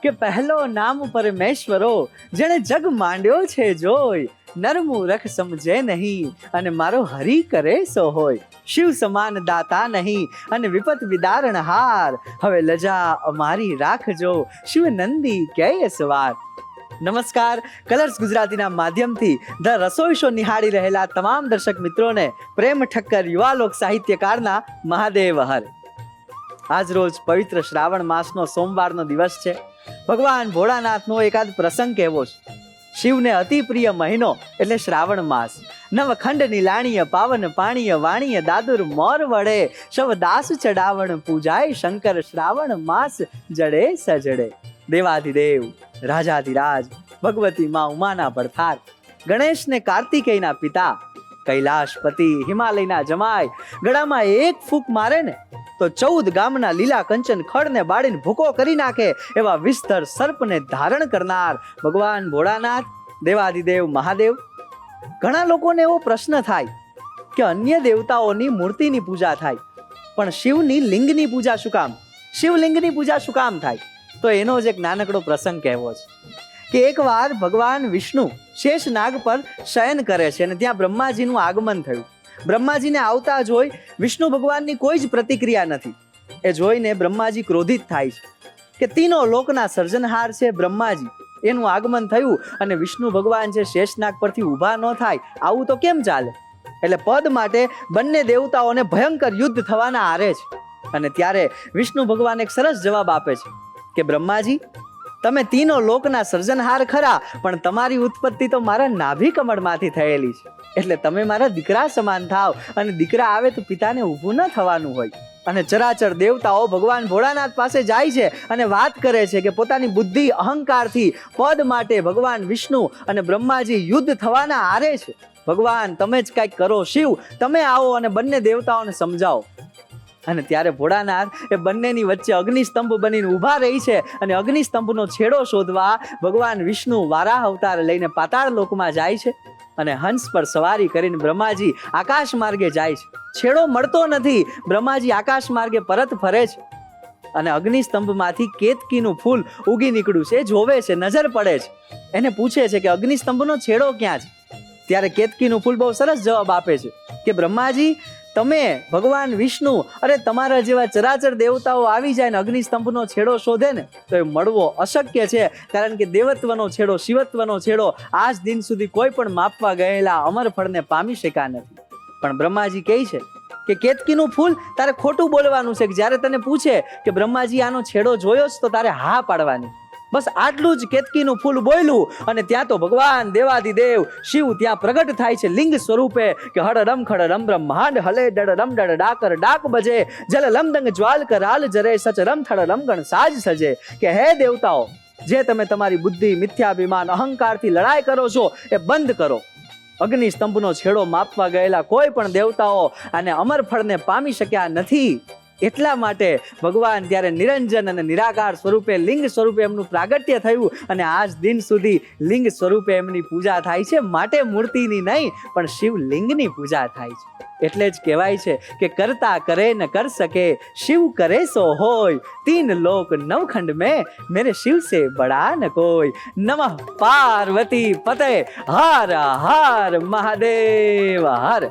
કે પહેલો નામ પરમેશ્વરો જેણે જગ માંડ્યો છે જોઈ, નરમૂરખ સમજે નહીં અને મારો હરિ કરે સો હોય. શિવ સમાન દાતા નહીં અને વિપત વિદારણ હાર, હવે લજા અમારી રાખજો શિવ નંદી કહે સવાર. નમસ્કાર, કલર્સ ગુજરાતીના માધ્યમથી ધ રસોઈ શો નિહાળી રહેલા તમામ દર્શક મિત્રોને પ્રેમ ઠક્કર યુવા લોક સાહિત્યકારના મહાદેવ હર. આજ રોજ પવિત્ર શ્રાવણ માસનો સોમવારનો દિવસ છે. ભગવાન ભોળાનાથનો એકાદ પ્રસંગ કહેવો છે. શિવને અતિ પ્રિય મહિનો એટલે શ્રાવણ માસ. નવખંડ નીલાણીય પાવન પાણીય વાણીય દાદુર મોર વડે, શવ દાસ ચડાવણ પૂજાય શંકર શ્રાવણ માસ જડે સજડે. દેવાધિદેવ રાજાધિરાજ ભગવતી માં ઉમાના પડથાર, ગણેશને કાર્તિકેયના પિતા, કૈલાશપતિ હિમાલયના જમાય, ગળામાં એક ફૂંક મારે ને તો 14 ગામના લીલા કંચન ખડને બાળીને ભૂકો કરી નાખે એવા વિસ્તર સર્પને ધારણ કરનાર ભગવાન ભોળાનાથ દેવાધિદેવ મહાદેવ. ઘણા લોકોને એવો પ્રશ્ન થાય કે અન્ય દેવતાઓની મૂર્તિની પૂજા થાય પણ શિવની લિંગની પૂજા શું કામ, શિવલિંગની પૂજા શું કામ થાય? તો એનો જ એક નાનકડો પ્રસંગ કહેવો છે કે એકવાર ભગવાન વિષ્ણુ શેષનાગ પર શયન કરે છે અને ત્યાં બ્રહ્માજીનું આગમન થયું. બ્રહ્માજીને આવતા જોઈ વિષ્ણુ ભગવાનની કોઈ જ પ્રતિક્રિયા નથી. એ જોઈને બ્રહ્માજી ક્રોધિત થાય છે કે તીનો લોકના સર્જનહાર છે બ્રહ્માજી, એનું આગમન થયું અને વિષ્ણુ ભગવાન છે શેષનાગ પરથી ઊભા ન થાય, આવું તો કેમ ચાલે? એટલે પદ માટે બંને દેવતાઓને ભયંકર યુદ્ધ થવાના આરે છે. અને ત્યારે વિષ્ણુ ભગવાન એક સરસ જવાબ આપે છે કે બ્રહ્માજી, તમે તીનો લોકના સર્જનહાર ખરા પણ તમારી ઉત્પત્તિ તો મારા નાભી કમળમાંથી થયેલી છે, એટલે તમે મારા દીકરા સમાન થાવ અને દીકરા આવે તો પિતાને ઊભું ન થવાનું હોય. અને ચરાચર દેવતાઓ ભગવાન ભોળાનાથ પાસે જાય છે અને વાત કરે છે કે પોતાની બુદ્ધિ અહંકારથી પદ માટે ભગવાન વિષ્ણુ અને બ્રહ્માજી યુદ્ધ થવાના આરે છે. ભગવાન તમે જ કંઈક કરો, શિવ તમે આવો અને બંને દેવતાઓને સમજાવો. અને ત્યારે ભોળાનાથ એ બંનેની વચ્ચે અગ્નિસ્તંભ બનીને ઊભા રહી છે અને અગ્નિસ્તંભનો છેડો શોધવા ભગવાન વિષ્ણુ વારાહ અવતાર લઈને પાતાળ લોકમાં જાય છે અને હંસ પર સવારી કરીને બ્રહ્માજી આકાશ માર્ગે જાય છે. છેડો મળતો નથી, બ્રહ્માજી આકાશ માર્ગે પરત ફરે છે અને અગ્નિસ્તંભમાંથી કેતકીનું ફૂલ ઉગી નીકળ્યું છે, જોવે છે, નજર પડે છે. એને પૂછે છે કે અગ્નિસ્તંભનો છેડો ક્યાં છે? ત્યારે કેતકીનું ફૂલ બહુ સરસ જવાબ આપે છે કે બ્રહ્માજી, તમે ભગવાન વિષ્ણુ અરે તમારા જેવા ચરાચર દેવતાઓ આવી જાય ને અગ્નિસ્તંભનો છેડો શોધે ને તો એ મળવો અશક્ય છે, કારણ કે દેવત્વનો છેડો, શિવત્વનો છેડો આજ દિન સુધી કોઈ પણ માપવા ગયેલા અમરફળને પામી શક્યા નથી. પણ બ્રહ્માજી કહે છે કે કેતકીનું ફૂલ તારે ખોટું બોલવાનું છે, કે જ્યારે તને પૂછે કે બ્રહ્માજી આનો છેડો જોયો છે તો તારે હા પાડવાની. બસ આટલું જ કેતકીનું ફૂલ બોલ્યું અને ત્યાં તો ભગવાન દેવાધિદેવ શિવ ત્યાં પ્રગટ થાય છે લિંગ સ્વરૂપે કે હડરમ ખડરમ બ્રહ્માંડ હલે ડડરમ ડડ ડાકર ડાક બજે જલ લમદંગ જ્વાલ કરાલ જરે સચરમ થડરમ ગણ સાજ સજે. કે હે દેવતાઓ, જે તમે તમારી બુદ્ધિ મિથ્યાભિમાન અહંકારથી લડાઈ કરો છો એ બંધ કરો. અગ્નિ સ્તંભનો છેડો માપવા ગયેલા કોઈ પણ દેવતાઓ અને અમરફળને પામી શક્યા નથી. એટલા માટે ભગવાન ત્યારે નિરંજન અને નિરાકાર સ્વરૂપે લિંગ સ્વરૂપે એમનું પ્રાગટ્ય થયું અને આજ દિન સુધી લિંગ સ્વરૂપે એમની પૂજા થાય છે. માટે મૂર્તિની નહીં પણ શિવલિંગની પૂજા થાય છે. એટલે જ કહેવાય છે કે કરતા કરે ન કર સકે શિવ કરે સો હોય, 3 લોક નવખંડ में मेरे शिव से बड़ा न कोई. नमः पार्वती पते हर हर महादेव हर.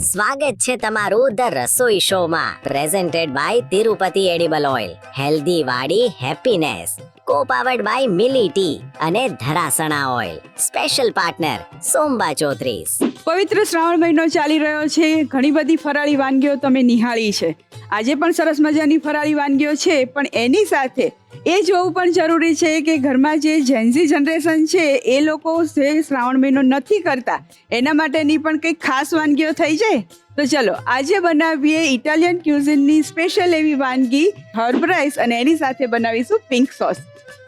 સ્વાગત છે તમારું ધ રસોઈ શો માં, presented by Tirupati edible oil, healthy Vadi happiness, co powered by Mili tea અને ધરાસણા ઓઇલ. સ્પેશિયલ પાર્ટનર સોમબા 34. પવિત્ર શ્રાવણ મહિનો ચાલી રહ્યો છે. ઘણી બધી ફરાળી વાનગીઓ તમે નિહાળી છે. આજે પણ સરસ મજાની ફરાળી વાનગીઓ છે, પણ એની સાથે એ જોવું પણ જરૂરી છે કે ઘરમાં જે જેન્ઝી જનરેશન છે એ લોકો જે શ્રાવણ મહિનો નથી કરતા એના માટેની પણ કંઈક ખાસ વાનગીઓ થઈ જાય. તો ચલો આજે બનાવીએ ઇટાલિયન ક્યુઝિનની સ્પેશિયલ એવી વાનગી હર્બ રાઈસ અને એની સાથે બનાવીશું પિંક સોસ.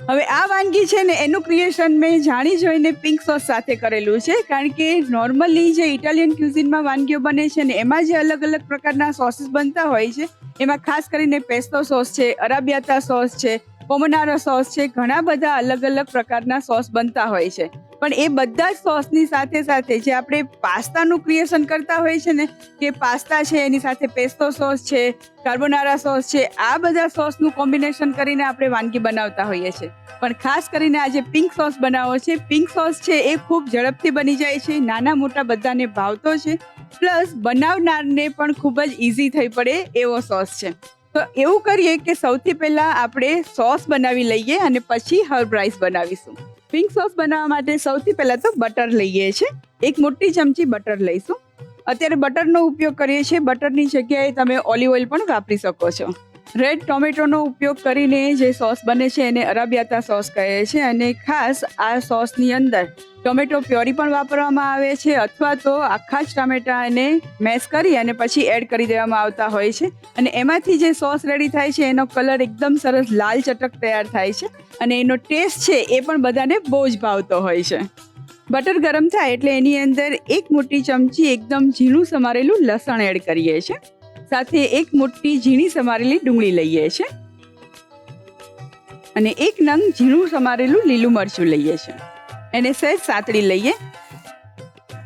હવે આ વાનગી છે ને એનું ક્રિએશન મેં જાણી જોઈને પિંક સોસ સાથે કરેલું છે, કારણ કે નોર્મલી જે ઇટાલિયન ક્યુઝિનમાં વાનગીઓ બને છે ને એમાં જે અલગ અલગ પ્રકારના સોસીસ બનતા હોય છે એમાં ખાસ કરીને પેસ્તો સોસ છે, અરાબિયાતા સોસ છે, પોમોનારો સોસ છે, ઘણા બધા અલગ અલગ પ્રકારના સોસ બનતા હોય છે. પણ એ બધા જ સોસની સાથે સાથે જે આપણે પાસ્તાનું ક્રિએશન કરતા હોઈએ છે ને, કે પાસ્તા છે એની સાથે પેસ્તો સોસ છે, કાર્બોનારા સોસ છે, આ બધા સોસનું કોમ્બિનેશન કરીને આપણે વાનગી બનાવતા હોઈએ છીએ. પણ ખાસ કરીને આ જે પિંક સોસ બનાવો છે, પિંક સોસ છે એ ખૂબ ઝડપથી બની જાય છે, નાના મોટા બધાને ભાવતો છે, પ્લસ બનાવનારને પણ ખૂબ જ ઇઝી થઈ પડે એવો સોસ છે. તો એવું કરીએ કે સૌથી પહેલાં આપણે સોસ બનાવી લઈએ અને પછી હર્બ રાઈસ બનાવીશું. પિંક સોસ બનાવવા માટે સૌથી પહેલાં તો બટર લઈએ છીએ. 1 મોટી ચમચી બટર લઈશું. અત્યારે બટરનો ઉપયોગ કરીએ છીએ, બટરની જગ્યાએ તમે ઓલિવ ઓઇલ પણ વાપરી શકો છો. રેડ ટોમેટોનો ઉપયોગ કરીને જે સોસ બને છે એને અરાબિયાતા સોસ કહે છે, અને ખાસ આ સોસની અંદર ટોમેટો પ્યોરી પણ વાપરવામાં આવે છે, અથવા તો આખા જ ટામેટાને મેશ કરી અને પછી એડ કરી દેવામાં આવતા હોય છે, અને એમાંથી જે સોસ રેડી થાય છે એનો કલર એકદમ સરસ લાલ ચટક તૈયાર થાય છે, અને એનો ટેસ્ટ છે એ પણ બધાને બહુ જ ભાવતો હોય છે. બટર ગરમ થાય એટલે એની અંદર 1 મોટી ચમચી એકદમ ઝીણું સમારેલું લસણ એડ કરીએ છીએ, સાથે 1 મોટી ઝીણી સમારેલી ડુંગળી લઈએ છીએ, અને 1 નંગ ઝીણું સમારેલું લીલું મરચું લઈએ છીએ. એને સહેજ સાતળી લઈએ.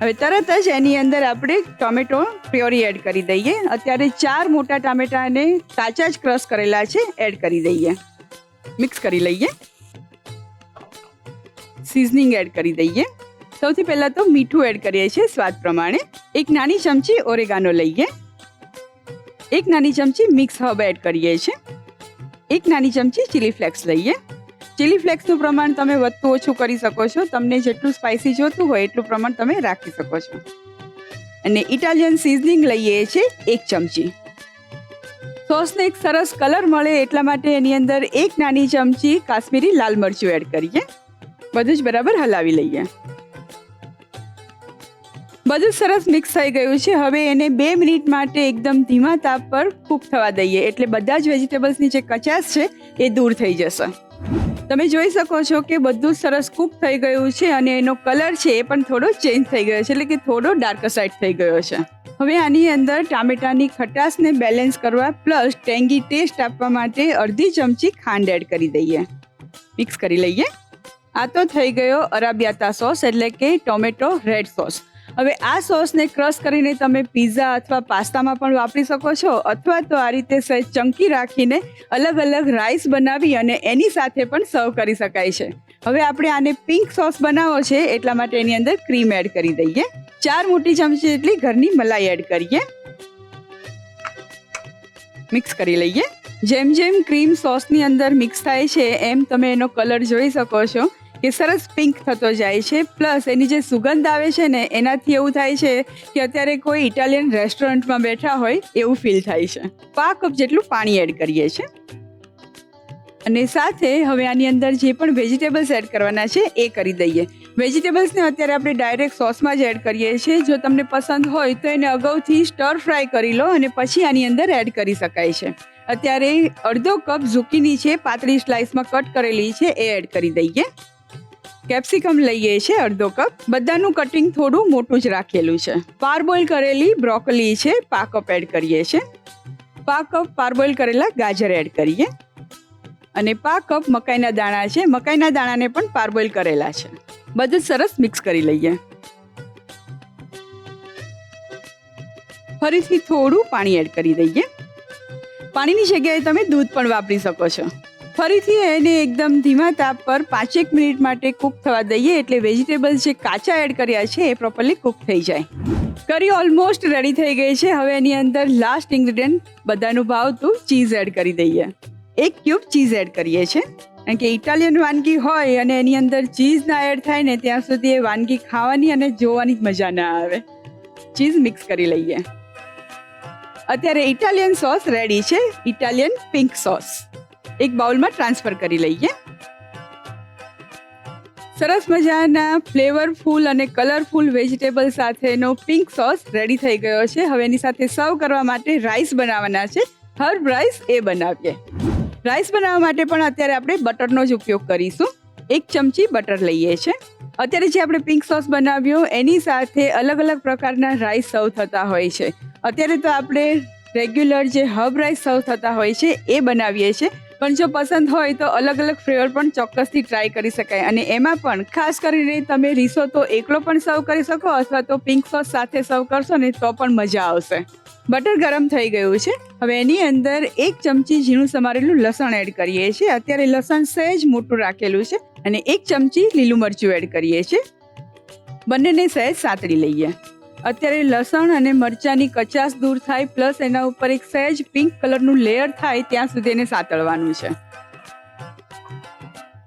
હવે તરત જ એની અંદર આપણે ટોમેટો પ્યોરી એડ કરી દઈએ. અત્યારે 4 મોટા ટામેટાને કાચા જ ક્રશ કરેલા છે એડ કરી દઈએ. મિક્સ કરી લઈએ. સિઝનિંગ એડ કરી દઈએ. સૌથી પહેલાં તો મીઠું એડ કરીએ છીએ સ્વાદ પ્રમાણે. 1 નાની ચમચી ઓરેગાનો લઈએ. 1 નાની ચમચી મિક્સ હર્બ એડ કરીએ છીએ. 1 નાની ચમચી ચીલી ફ્લેક્સ લઈએ. ચીલી ફ્લેક્સનું પ્રમાણ તમે વધતું ઓછું કરી શકો છો. તમને જેટલું સ્પાઇસી જોતું હોય એટલું પ્રમાણ તમે રાખી શકો છો. અને ઇટાલિયન સિઝનિંગ લઈએ છીએ 1 ચમચી. સોસને એક સરસ કલર મળે એટલા માટે એની અંદર 1 નાની ચમચી કાશ્મીરી લાલ મરચું એડ કરીએ. બધું જ બરાબર હલાવી લઈએ. બધું સરસ મિક્સ થઈ ગયું છે. હવે એને 2 મિનિટ માટે એકદમ ધીમા તાપ પર કૂક થવા દઈએ, એટલે બધા જ વેજીટેબલ્સની જે કચાશ છે એ દૂર થઈ જશે. તમે જોઈ શકો છો કે બધું સરસ કૂક થઈ ગયું છે, અને એનો કલર છે એ પણ થોડો ચેન્જ થઈ ગયો છે, એટલે કે થોડો ડાર્ક સાઇડ થઈ ગયો છે. હવે આની અંદર ટામેટાની ખટાશને બેલેન્સ કરવા પ્લસ ટેંગી ટેસ્ટ આપવા માટે અડધી ચમચી ખાંડ એડ કરી દઈએ. મિક્સ કરી લઈએ. આ તો થઈ ગયો અરાબિયાતા સોસ, એટલે કે ટોમેટો રેડ સોસ. હવે આ સોસને ક્રશ કરીને તમે પિઝા અથવા પાસ્તામાં પણ વાપરી શકો છો, અથવા તો આ રીતે સહેજ ચંકી રાખીને અલગ અલગ રાઈસ બનાવી અને એની સાથે પણ સર્વ કરી શકાય છે. હવે આપણે આને પિંક સોસ બનાવો છે એટલા માટે એની અંદર ક્રીમ એડ કરી દઈએ. 4 મોટી ચમચી જેટલી ઘરની મલાઈ એડ કરીએ. મિક્સ કરી લઈએ. જેમ જેમ ક્રીમ સોસની અંદર મિક્સ થાય છે એમ તમે એનો કલર જોઈ શકો છો કે સરસ પિંક થતો જાય છે. પ્લસ એની જે સુગંધ આવે છે ને એનાથી એવું થાય છે કે અત્યારે કોઈ ઇટાલિયન રેસ્ટોરન્ટમાં બેઠા હોય એવું ફીલ થાય છે. 5 કપ જેટલું પાણી એડ કરીએ છીએ. અને સાથે હવે આની અંદર જે પણ વેજીટેબલ્સ એડ કરવાના છે એ કરી દઈએ. વેજીટેબલ્સને અત્યારે આપણે ડાયરેક્ટ સોસમાં જ એડ કરીએ છીએ. જો તમને પસંદ હોય તો એને અગાઉથી સ્ટર ફ્રાય કરી લો અને પછી આની અંદર એડ કરી શકાય છે. અત્યારે અડધો કપ ઝુકીની છે, પાતળી સ્લાઇસમાં કટ કરેલી છે, એ એડ કરી દઈએ. કેપ્સિકમ લઈએ છે અડધો કપ. બધાનું કટિંગ થોડું મોટું જ રાખેલું છે. પારબોઇલ કરેલી બ્રોકોલી છે, 5 કપ એડ કરીએ છીએ. 5 કપ પારબોઇલ કરેલા ગાજર એડ કરીએ. અને 5 કપ મકાઈના દાણા છે. મકાઈના દાણાને પણ પારબોઇલ કરેલા છે. બધું સરસ મિક્સ કરી લઈએ. ફરીથી થોડું પાણી એડ કરી દઈએ. પાણીની જગ્યાએ તમે દૂધ પણ વાપરી શકો છો. ફરીથી એને એકદમ ધીમા તાપ પર 5-1 મિનિટ માટે કૂક થવા દઈએ, એટલે વેજીટેબલ્સ જે કાચા એડ કર્યા છે એ પ્રોપરલી કૂક થઈ જાય. કરી ઓલમોસ્ટ રેડી થઈ ગઈ છે. હવે એની અંદર લાસ્ટ ઇન્ગ્રેડિયન્ટ બધાનું ભાવતું ચીઝ એડ કરી દઈએ. 1 ક્યુબ ચીઝ એડ કરીએ છીએ. કારણ કે ઇટાલિયન વાનગી હોય અને એની અંદર ચીઝ ના એડ થાય ને ત્યાં સુધી એ વાનગી ખાવાની અને જોવાની જ મજા ના આવે. ચીઝ મિક્સ કરી લઈએ. અત્યારે ઇટાલિયન સોસ રેડી છે. ઇટાલિયન પિંક સોસ એક બાઉલમાં ટ્રાન્સફર કરી લઈએ. સરસ મજાના ફ્લેવરફુલ અને કલરફુલ વેજીટેબલ સાથેનો પિંક સોસ રેડી થઈ ગયો છે. હવે એની સાથે સર્વ કરવા માટે રાઈસ બનાવવાના છે. હર્બ રાઈસ એ બનાવીએ. રાઈસ બનાવવા માટે પણ અત્યારે આપણે બટરનો જ ઉપયોગ કરીશું. 1 ચમચી બટર લઈએ છીએ. અત્યારે જે આપણે પિંક સોસ બનાવ્યો એની સાથે અલગ અલગ પ્રકારના રાઈસ સર્વ થતા હોય છે. અત્યારે તો આપણે રેગ્યુલર જે હર્બ રાઈસ સર્વ થતા હોય છે એ બનાવીએ છીએ, પણ જો પસંદ હોય તો અલગ અલગ ફ્લેવર પણ ચોક્કસથી ટ્રાય કરી શકાય. અને એમાં પણ ખાસ કરીને તમે રિસોટો એકલો પણ સર્વ કરી શકો અથવા તો પિંક સોસ સાથે સર્વ કરશો ને તો પણ મજા આવશે. બટર ગરમ થઈ ગયું છે. હવે એની અંદર 1 ચમચી ઝીણું સમારેલું લસણ એડ કરીએ છીએ. અત્યારે લસણ સહેજ મોટું રાખેલું છે. અને 1 ચમચી લીલું મરચું એડ કરીએ છીએ. બંનેને સહેજ સાતળી લઈએ. અત્યારે લસણ અને મરચાંની કચાશ દૂર થાય પ્લસ એના ઉપર એક સહેજ પિંક કલરનું લેયર થાય ત્યાં સુધી એને સાતળવાનું છે.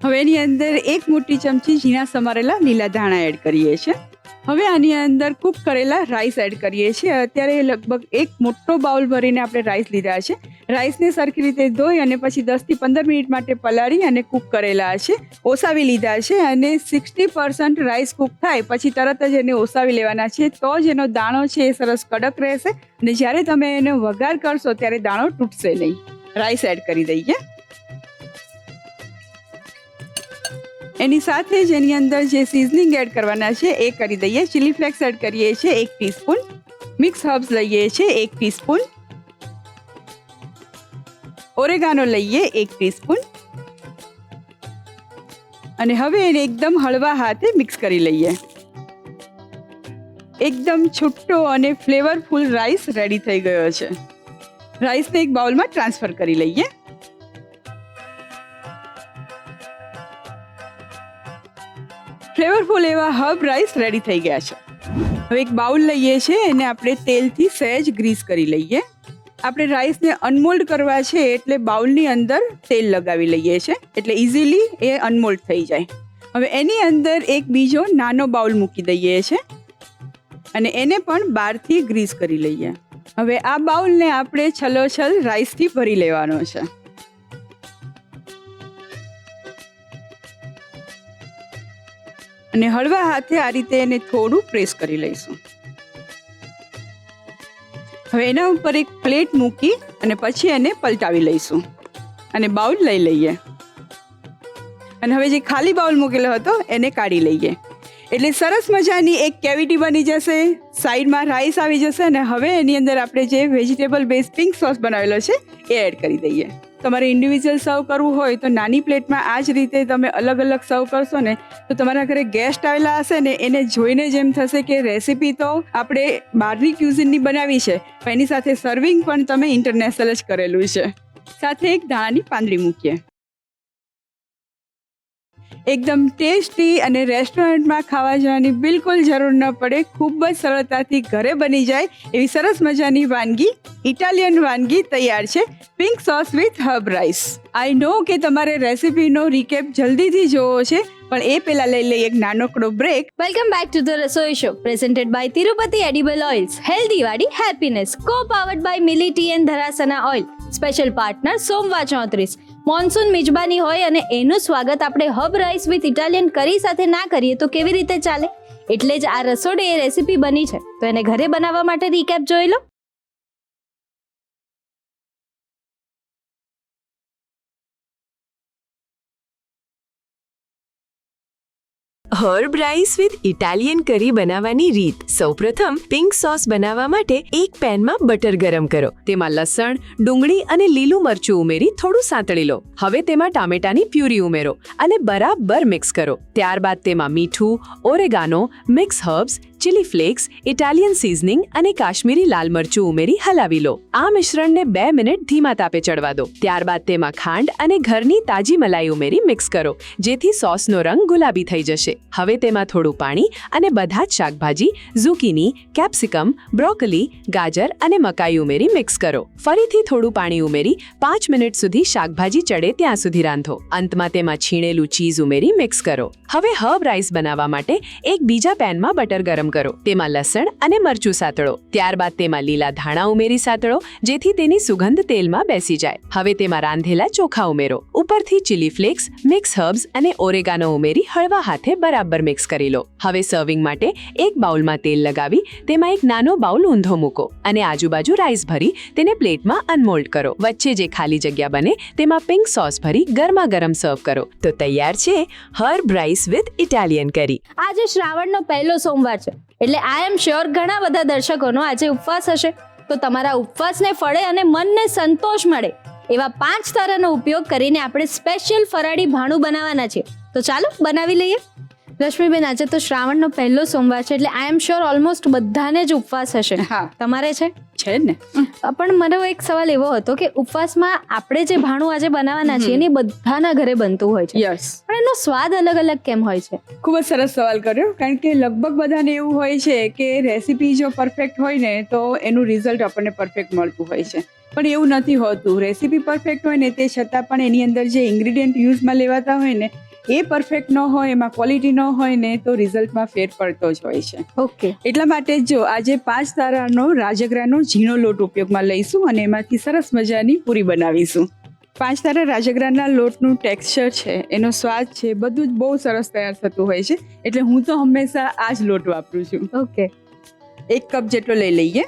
હવે એની અંદર 1 મોટી ચમચી ઝીણા સમારેલા લીલા ધાણા એડ કરીએ છીએ. હવે આની અંદર કૂક કરેલા રાઈસ એડ કરીએ છીએ. અત્યારે લગભગ 1 મોટો બાઉલ ભરીને આપણે રાઈસ લીધા છે. રાઈસને સરખી રીતે ધોઈ અને પછી 10 થી 15 મિનિટ માટે પલાળી અને કૂક કરેલા છે. ઓસાવી લીધા છે અને 60% રાઈસ કૂક થાય પછી તરત જ એને ઓસાવી લેવાના છે. તો જ એનો દાણો છે એ સરસ કડક રહેશે અને જ્યારે તમે એને વઘાર કરશો ત્યારે દાણો તૂટશે નહીં. રાઈસ એડ કરી દઈએ. એની સાથે જ એની અંદર જે સિઝનિંગ એડ કરવાના છે એ કરી દઈએ. ચીલી ફ્લેક્સ એડ કરીએ છીએ 1 ટીસ્પૂન. મિક્સ હર્બ્સ લઈએ છીએ 1 ટીસ્પૂન. ઓરેગાનો લઈએ 1 ટીસ્પૂન. અને હવે એને એકદમ હળવા હાથે મિક્સ કરી લઈએ. એકદમ છૂટો અને ફ્લેવરફુલ રાઈસ રેડી થઈ ગયો છે. રાઈસને એક બાઉલમાં ટ્રાન્સફર કરી લઈએ. ફ્લેવરફુલ એવા હર્બ રાઈસ રેડી થઈ ગયા છે. હવે એક બાઉલ લઈએ છીએ એને આપણે તેલથી સહેજ ગ્રીસ કરી લઈએ. આપણે રાઈસને અનમોલ્ડ કરવા છે એટલે બાઉલની અંદર તેલ લગાવી લઈએ છીએ એટલે ઇઝીલી એ અનમોલ્ડ થઈ જાય. હવે એની અંદર એક બીજો નાનો બાઉલ મૂકી દઈએ છીએ અને એને પણ બહારથી ગ્રીસ કરી લઈએ. હવે આ બાઉલને આપણે છલોછલ રાઈસથી ભરી લેવાનો છે. અને હળવા હાથે આ રીતે એને થોડું પ્રેસ કરી લઈશું. હવે એના ઉપર એક પ્લેટ મૂકી અને પછી એને પલટાવી લઈશું અને બાઉલ લઈ લઈએ. અને હવે જે ખાલી બાઉલ મૂકેલો હતો એને કાઢી લઈએ એટલે સરસ મજાની એક કેવિટી બની જશે. સાઈડમાં રાઈસ આવી જશે અને હવે એની અંદર આપણે જે વેજીટેબલ બેઝ પિંક સોસ બનાવેલો છે એ એડ કરી દઈએ. તમારે ઇન્ડિવિજ્યુઅલ સર્વ કરવું હોય તો નાની પ્લેટમાં આ જ રીતે તમે અલગ અલગ સર્વ કરશો ને તો તમારા ઘરે ગેસ્ટ આવેલા હશે ને એને જોઈને જ એમ થશે કે રેસીપી તો આપણે બહારની ક્યુઝિનની બનાવી છે પણ એની સાથે સર્વિંગ પણ તમે ઇન્ટરનેશનલ જ કરેલું છે. સાથે એક ધાણાની પાંદડી મૂકીએ. એકદમ ટેસ્ટી અને રેસ્ટોરન્ટમાં ખાવા જવાની બિલકુલ જરૂર ન પડે. ખૂબ જ સરળતાથી ઘરે બની જાય એવી સરસ મજાની વાનગી, ઇટાલિયન વાનગી તૈયાર છે. Pink sauce with herb rice. I know કે તમારે રેસીપીનો રિકેપ જલ્દીથી જોવો છે પણ એ પહેલા લઈ લઈએ એક નાનકડો break. Welcome back to the Rasoi show presented by Tirupati edible oils, healthy Vadi happiness, co powered by Mili tea and Dharasana oil. Special partner સોમવા 34. મોન્સૂન મિજબાની હોય અને એનું સ્વાગત આપણે હબ રાઈસ વિથ ઇટાલિયન કરી સાથે ના કરીએ તો કેવી રીતે ચાલે? એટલે જ આ રસોડે એ રેસીપી બની છે તો એને ઘરે બનાવવા માટે રીકેપ જોઈ લો. હર્બ રાઈસ વિથ ઇટાલિયન કરી બનાવવાની રીત. સૌપ્રથમ પિંક સોસ બનાવવા માટે એક પેનમાં બટર ગરમ કરો. તેમાં લસણ, ડુંગળી અને લીલું મરચું ઉમેરી થોડું સાંતળી લો. હવે તેમાં ટામેટાની પ્યુરી ઉમેરો અને બરાબર મિક્સ કરો. ત્યારબાદ તેમાં મીઠું, oregano, mix herbs, chilli flakes, Italian seasoning અને કાશ્મીરી લાલ મરચું ઉમેરી હલાવી લો. આ મિશ્રણને 2 મિનિટ ધીમા તાપે ચડવા દો. ત્યારબાદ તેમાં ખાંડ અને ઘરની તાજી મલાઈ ઉમેરી મિક્સ કરો જેથી સોસનો રંગ ગુલાબી થઈ જશે. હવે તેમાં થોડું પાણી અને બધા જ શાકભાજી ઝુકીની, કેપ્સિકમ, બ્રોકોલી, ગાજર અને મકાઈ ઉમેરી મિક્સ કરો. ફરીથી થોડું પાણી ઉમેરી 5 મિનિટ સુધી શાકભાજી ચડે ત્યાં સુધી રાંધો. અંતમાં તેમાં છીણેલું ચીઝ ઉમેરી મિક્સ કરો. હવે હર્બ રાઈસ બનાવવા માટે એક બીજા પેનમાં બટર ગરમ કરો. તેમાં લસણ અને મરચું સાતળો. ત્યારબાદ તેમાં લીલા ધાણા ઉમેરી સાતળો જેથી તેની સુગંધ તેલમાં બેસી જાય. હવે તેમાં રાંધેલા ચોખા ઉમેરો. ઉપરથી ચીલી ફ્લેક્સ, મિક્સ હર્બ્સ અને ઓરેગાનો ઉમેરી હળવા હાથે બરાબર મિક્સ કરી લો. હવે સર્વિંગ માટે એક બાઉલમાં તેલ લગાવી તેમાં એક નાનો બાઉલ ઊંધો મૂકો અને આજુબાજુ રાઈસ ભરી તેને પ્લેટમાં અનમોલ્ડ કરો. વચ્ચે જે ખાલી જગ્યા બને તેમાં પિંક સોસ ભરી ગરમા ગરમ સર્વ કરો. તો તૈયાર છે હર્બ રાઈસ વિથ ઇટાલિયન કરી. આજે શ્રાવણનો પહેલો સોમવાર છે એટલે આઈ એમ શ્યોર ઘણા બધા દર્શકોનો આજે ઉપવાસ હશે. તો તમારા ઉપવાસને ફળે અને મનને સંતોષ મળે એવા 5 તારાનો ઉપયોગ કરીને આપણે સ્પેશિયલ ફરાળી ભાણું બનાવવાના છે. તો ચાલો બનાવી લઈએ. રશ્મિબેન, આજે તો શ્રાવણનો પહેલો સોમવાર છે, એટલે આઈ એમ શ્યોર ઓલમોસ્ટ બધાને જ ઉપવાસ હશે. હા તમારે છે? છે ને. પણ મને એક સવાલ એવો હતો કે ઉપવાસમાં આપણે જે ભાણું આજે બનાવવાના છીએ એની બધાના ઘરે બનતું હોય છે, યસ, પણ એનો સ્વાદ અલગ અલગ કેમ હોય છે? ખૂબ જ સરસ સવાલ કર્યો. કારણ કે લગભગ બધાને એવું હોય છે કે રેસીપી જો પરફેક્ટ હોય ને તો એનું રિઝલ્ટ આપણને પરફેક્ટ મળતું હોય છે, પણ એવું નથી હોતું. રેસીપી પરફેક્ટ હોય ને તે છતાં પણ એની અંદર જે ઇન્ગ્રીડિયન્ટ યુઝમાં લેવાતા હોય ને એ પરફેક્ટ ન હોય, એમાં ક્વોલિટી ન હોય ને તો રિઝલ્ટમાં ફેર પડતો જ હોય છે. ઓકે, એટલા માટે જ જો આજે 5 તારાનો રાજગરાનો ઝીણો લોટ ઉપયોગમાં લઈશું અને એમાંથી સરસ મજાની પૂરી બનાવીશું. 5 તારા રાજગરાના લોટનું ટેક્સચર છે, એનો સ્વાદ છે, બધું જ બહુ સરસ તૈયાર થતું હોય છે. એટલે હું તો હંમેશા આ જ લોટ વાપરું છું. ઓકે, 1 કપ જેટલો લઈ લઈએ.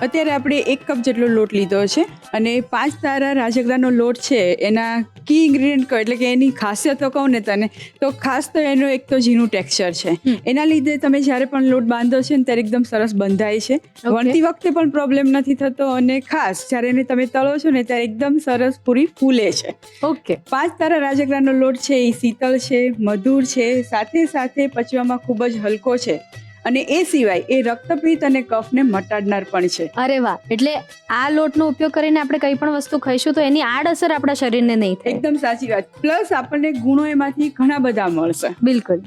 અત્યારે આપણે 1 કપ જેટલો લોટ લીધો છે અને 5 તારા રાજગરાનો લોટ છે એના કી ઇન્ગ્રીડિયન્ટ કહો એટલે કે એની ખાસિયતો કહું ને તને તો ખાસ તો એનો એક તો ઝીણું ટેક્સચર છે. એના લીધે તમે જ્યારે પણ લોટ બાંધો છે ને ત્યારે એકદમ સરસ બંધાય છે, વણતી વખતે પણ પ્રોબ્લેમ નથી થતો અને ખાસ જ્યારે એને તમે તળો છો ને ત્યારે એકદમ સરસ પૂરી ફૂલે છે. ઓકે. 5 તારા રાજગરાનો લોટ છે એ શીતળ છે, મધુર છે, સાથે સાથે પચવામાં ખૂબ જ હલકો છે અને એ સિવાય એ રક્તપિત્ત અને કફને મટાડનાર પણ છે. અરે વાહ, એટલે આ લોટનો ઉપયોગ કરીને આપણે કઈ પણ વસ્તુ ખાઈશું તો એની આડઅસર આપણા શરીરને નહીં થાય. એકદમ સાચી વાત. પ્લસ આપણને ગુણો એમાંથી ઘણા બધા મળશે. બિલકુલ.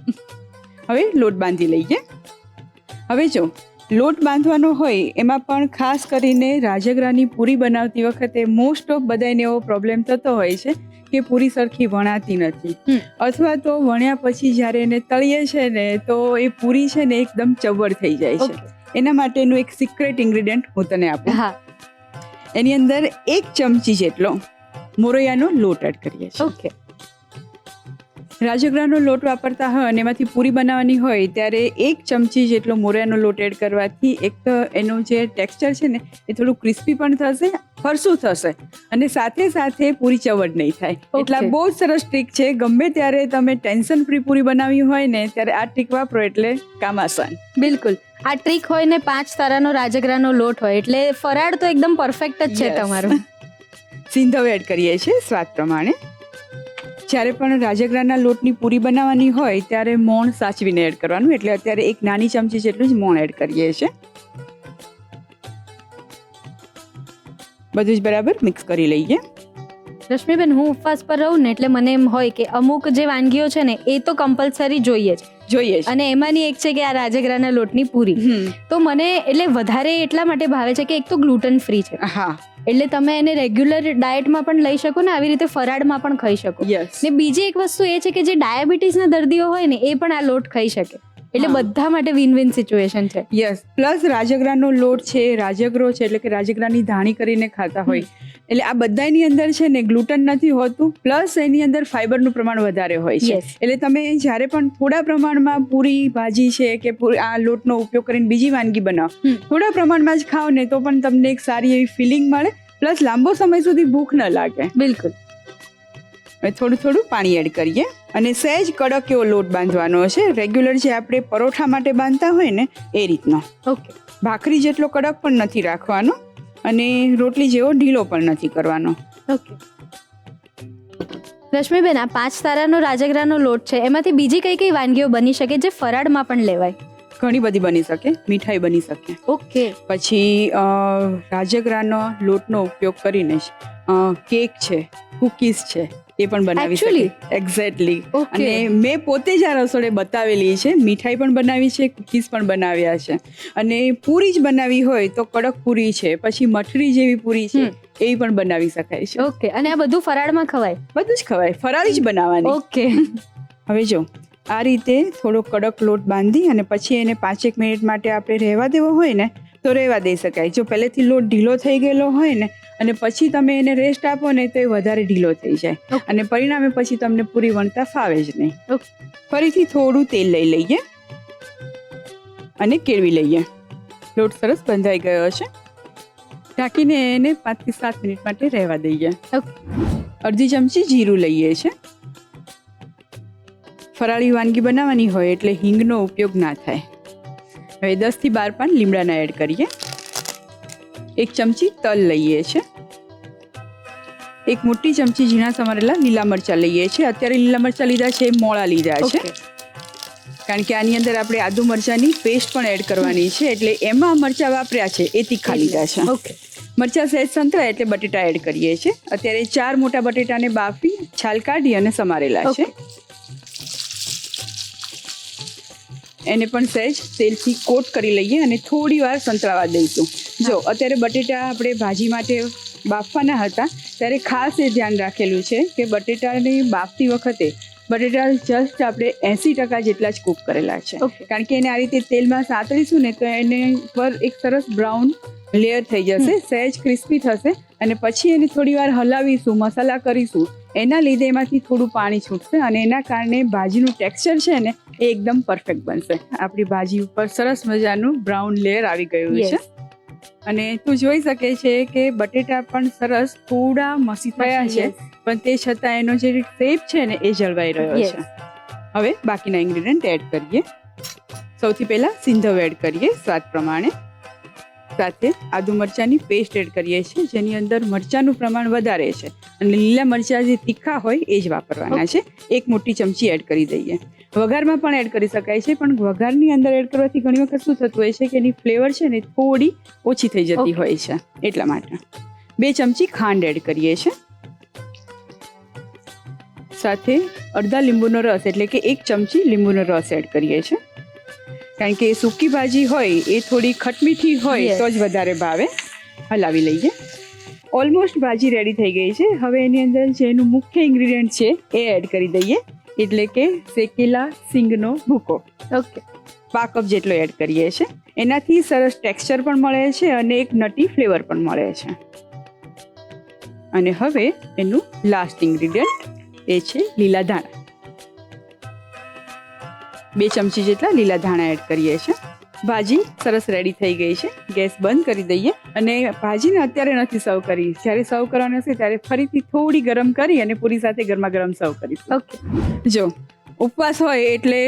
હવે લોટ બાંધી લઈએ. હવે જો લોટ બાંધવાનો હોય એમાં પણ ખાસ કરીને રાજગરાની પૂરી બનાવતી વખતે મોસ્ટ ઓફ બધાને એવો પ્રોબ્લેમ થતો હોય છે કે પૂરી સરખી વણાતી નથી અથવા તો વણ્યા પછી જ્યારે એને તળીએ છે ને તો એ પૂરી છે ને એકદમ ચવડ થઈ જાય છે. એના માટેનું એક સિક્રેટ ઇન્ગ્રીડિયન્ટ હું તને આપું. હા. એની અંદર 1 ચમચી જેટલો મોરૈયાનો લોટ એડ કરીએ છીએ. ઓકે. રાજગરાનો લોટ વાપરતા હોય અને એમાંથી પૂરી બનાવવાની હોય ત્યારે 1 ચમચી જેટલો મોરૈયાનો લોટ એડ કરવાથી એક તો એનું જે ટેક્સચર છે ને એ થોડું ક્રિસ્પી પણ થશે, ફરસું થશે અને સાથે સાથે પૂરી ચવડ નહીં થાય. એટલે બહુ જ સરસ ટ્રીક છે. ગમે ત્યારે તમે ટેન્શન ફ્રી પૂરી બનાવી હોય ને ત્યારે આ ટ્રીક વાપરો એટલે કામ આસાન. બિલકુલ. આ ટ્રીક હોય ને 5 તારાનો રાજગરાનો લોટ હોય એટલે ફરાળ તો એકદમ પરફેક્ટ જ છે તમારું. સિંધવ એડ કરીએ છીએ સ્વાદ પ્રમાણે. જ્યારે પણ રાજગરાના લોટની પૂરી બનાવવાની હોય ત્યારે મોણ સાચવીને એડ કરવાનું, એટલે અત્યારે 1 નાની ચમચી જેટલું જ મોણ એડ કરીએ છીએ. બધું જ બરાબર મિક્સ કરી લઈએ. રશ્મિબેન, હું ઉપવાસ પર રહું ને એટલે મને એમ હોય કે અમુક જે વાનગીઓ છે ને એ તો કમ્પલસરી જોઈએ જ અને એમાંની એક છે કે આ રાજગરાના લોટની પૂરી. તો મને એટલે વધારે એટલા માટે ભાવે છે કે એક તો ગ્લુટન ફ્રી છે. હા, એટલે તમે એને રેગ્યુલર ડાયટમાં પણ લઈ શકો ને આવી રીતે ફરાળમાં પણ ખાઈ શકો. ને બીજી એક વસ્તુ એ છે કે જે ડાયાબિટીસના દર્દીઓ હોય ને એ પણ આ લોટ ખાઈ શકે, એટલે બધા માટે વિન વિન સિચ્યુએશન છે. યસ. પ્લસ રાજગરાનો લોટ છે, રાજગરો છે એટલે કે રાજગરાની ધાણી કરીને ખાતા હોય એટલે આ બધાની અંદર છે ને ગ્લુટન નથી હોતું, પ્લસ એની અંદર ફાઈબરનું પ્રમાણ વધારે હોય છે. એટલે તમે જ્યારે પણ થોડા પ્રમાણમાં પૂરી ભાજી છે કે આ લોટનો ઉપયોગ કરીને બીજી વાનગી બનાવો, થોડા પ્રમાણમાં જ ખાઓ ને તો પણ તમને એક સારી એવી ફિલિંગ મળે, પ્લસ લાંબો સમય સુધી ભૂખ ન લાગે. બિલકુલ. હવે થોડું થોડું પાણી એડ કરીએ અને સહેજ કડક એવો લોટ બાંધવાનો છે, રેગ્યુલર જે આપણે પરોઠા માટે બાંધતા હોય ને એ રીતનો. ઓકે. ભાખરી જેટલો કડક પણ નથી રાખવાનો અને રોટલી જેવો ઢીલો પણ નથી કરવાનો. ઓકે. રશ્મિબેન, આ 5 તારાનો રાજગરાનો લોટ છે એમાંથી બીજી કઈ કઈ વાનગીઓ બની શકે જે ફરાળમાં પણ લેવાય? ઘણી બધી બની શકે. મીઠાઈ બની શકે. ઓકે. પછી રાજગરાનો લોટનો ઉપયોગ કરીને કેક છે, કુકીઝ છે એ પણ બનાવી શકે. એક્ઝેક્ટલી. અને મેં પોતે જ આ રસોડે બતાવેલી છે. મીઠાઈ પણ બનાવી છે, કુકીઝ પણ બનાવ્યા છે અને પૂરી જ બનાવી હોય તો કડક પૂરી છે, પછી મઠરી જેવી પૂરી છે એવી પણ બનાવી શકાય છે. ઓકે. અને આ બધું ફરાળમાં ખવાય? બધું જ ખવાય, ફરાળી જ બનાવવાની. ઓકે. હવે જો આ રીતે થોડો કડક લોટ બાંધી અને પછી એને 5-1 મિનિટ માટે આપણે રહેવા દેવો હોય ને તો રહેવા દઈ શકાય. જો પહેલેથી લોટ ઢીલો થઈ ગયેલો હોય ને અને પછી તમે એને રેસ્ટ આપો ને તો એ વધારે ઢીલો થઈ જાય અને પરિણામે પછી તમને પૂરી વણતા ફાવે જ નહીં. ફરીથી થોડું તેલ લઈ લઈએ અને કેળવી લઈએ. લોટ સરસ બંધાઈ ગયો છે. ઢાંકીને એને 5 થી 7 મિનિટ માટે રહેવા દઈએ. અડધી ચમચી જીરું લઈએ છીએ. ફરાળી વાનગી બનાવવાની હોય એટલે હિંગનો ઉપયોગ ના થાય. હવે 10 થી 12 પાન લીમડાના એડ કરીએ. 1 ચમચી તલ લઈએ છીએ. 1 મોટી ચમચી ઝીણા સમારેલા લીલા મરચાં લઈએ છીએ. અત્યારે લીલા મરચાં લીધા છે, મોળા લીધા છે, કારણ કે આની અંદર આપણે આદુ મરચાંની પેસ્ટ પણ એડ કરવાની છે, એટલે એમાં મરચાં વાપર્યા છે એ તીખા લીધા છે. ઓકે. મરચાં સહેજ સંતળાય એટલે બટેટા એડ કરીએ છીએ. અત્યારે 4 મોટા બટેટાને બાફી છાલ કાઢી અને સમારેલા છે. એને પણ સહેજ તેલથી કોટ કરી લઈએ અને થોડી વાર સંતળાવા દઈશું. જો અત્યારે બટેટા આપણે ભાજી માટે બાફવાના હતા ત્યારે ખાસ એ ધ્યાન રાખેલું છે કે બટેટાને બાફતી વખતે બટેટા જસ્ટ આપણે 80% જેટલા જ કૂક કરેલા છે, કારણ કે એને આ રીતે તેલમાં સાતળીશું ને તો એને પર એક સરસ બ્રાઉન લેયર થઈ જશે, સહેજ ક્રિસ્પી થશે અને પછી એને થોડી વાર હલાવીશું, મસાલા કરીશું, એના લીધે એમાંથી થોડું પાણી છૂટશે અને એના કારણે ભાજીનું ટેક્સચર છે ને એ એકદમ પરફેક્ટ બનશે. આપણી ભાજી ઉપર સરસ મજાનું બ્રાઉન લેયર આવી ગયું છે અને તું જોઈ શકે છે કે બટેટા પણ સરસ થોડા મસી થયા છે, પણ તે છતાં એનો જે શેપ છે ને એ જળવાઈ રહ્યો છે. હવે બાકીના ઇન્ગ્રેડિયન્ટ એડ કરીએ. સૌથી પહેલા સિંધવ એડ કરીએ સ્વાદ પ્રમાણે. સાથે આદુ મરચાંની પેસ્ટ એડ કરીએ છીએ, જેની અંદર મરચાંનું પ્રમાણ વધારે છે અને લીલા મરચાં જે તીખા હોય એ જ વાપરવાના છે. 1 મોટી ચમચી એડ કરી દઈએ. વઘારમાં પણ એડ કરી શકાય છે, પણ વઘારની અંદર એડ કરવાથી ઘણી વખત શું થતું હોય છે કે એની ફ્લેવર છે ને થોડી ઓછી થઈ જતી હોય છે, એટલા માટે. 2 ચમચી ખાંડ એડ કરીએ છીએ. સાથે અડધા લીંબુનો રસ એટલે કે 1 ચમચી લીંબુનો રસ એડ કરીએ છીએ, કારણ કે સૂકી ભાજી હોય એ થોડી ખટમીઠી હોય તો જ વધારે ભાવે. હલાવી લઈએ. ઓલમોસ્ટ ભાજી રેડી થઈ ગઈ છે. હવે એની અંદર જેનું મુખ્ય ઇન્ગ્રેડિયન્ટ છે એ એડ કરી દઈએ, એટલે કે શેકેલા સિંગનો ભૂકો. ઓકે. 5 કપ જેટલો એડ કરીએ છીએ. એનાથી સરસ ટેક્સચર પણ મળે છે અને એક નટી ફ્લેવર પણ મળે છે. અને હવે એનું લાસ્ટ ઇન્ગ્રેડિયન્ટ એ છે લીલા ધાણા. 2 ચમચી જેટલા લીલા ધાણા એડ કરીએ છીએ. ભાજી સરસ રેડી થઈ ગઈ છે. ગેસ બંધ કરી દઈએ અને ભાજીને અત્યારે નથી સર્વ કરી, જ્યારે સર્વ કરવાની હશે ત્યારે ફરીથી થોડી ગરમ કરી અને પૂરી સાથે ગરમા ગરમ સર્વ કરીશું. ઓકે. જો ઉપવાસ હોય એટલે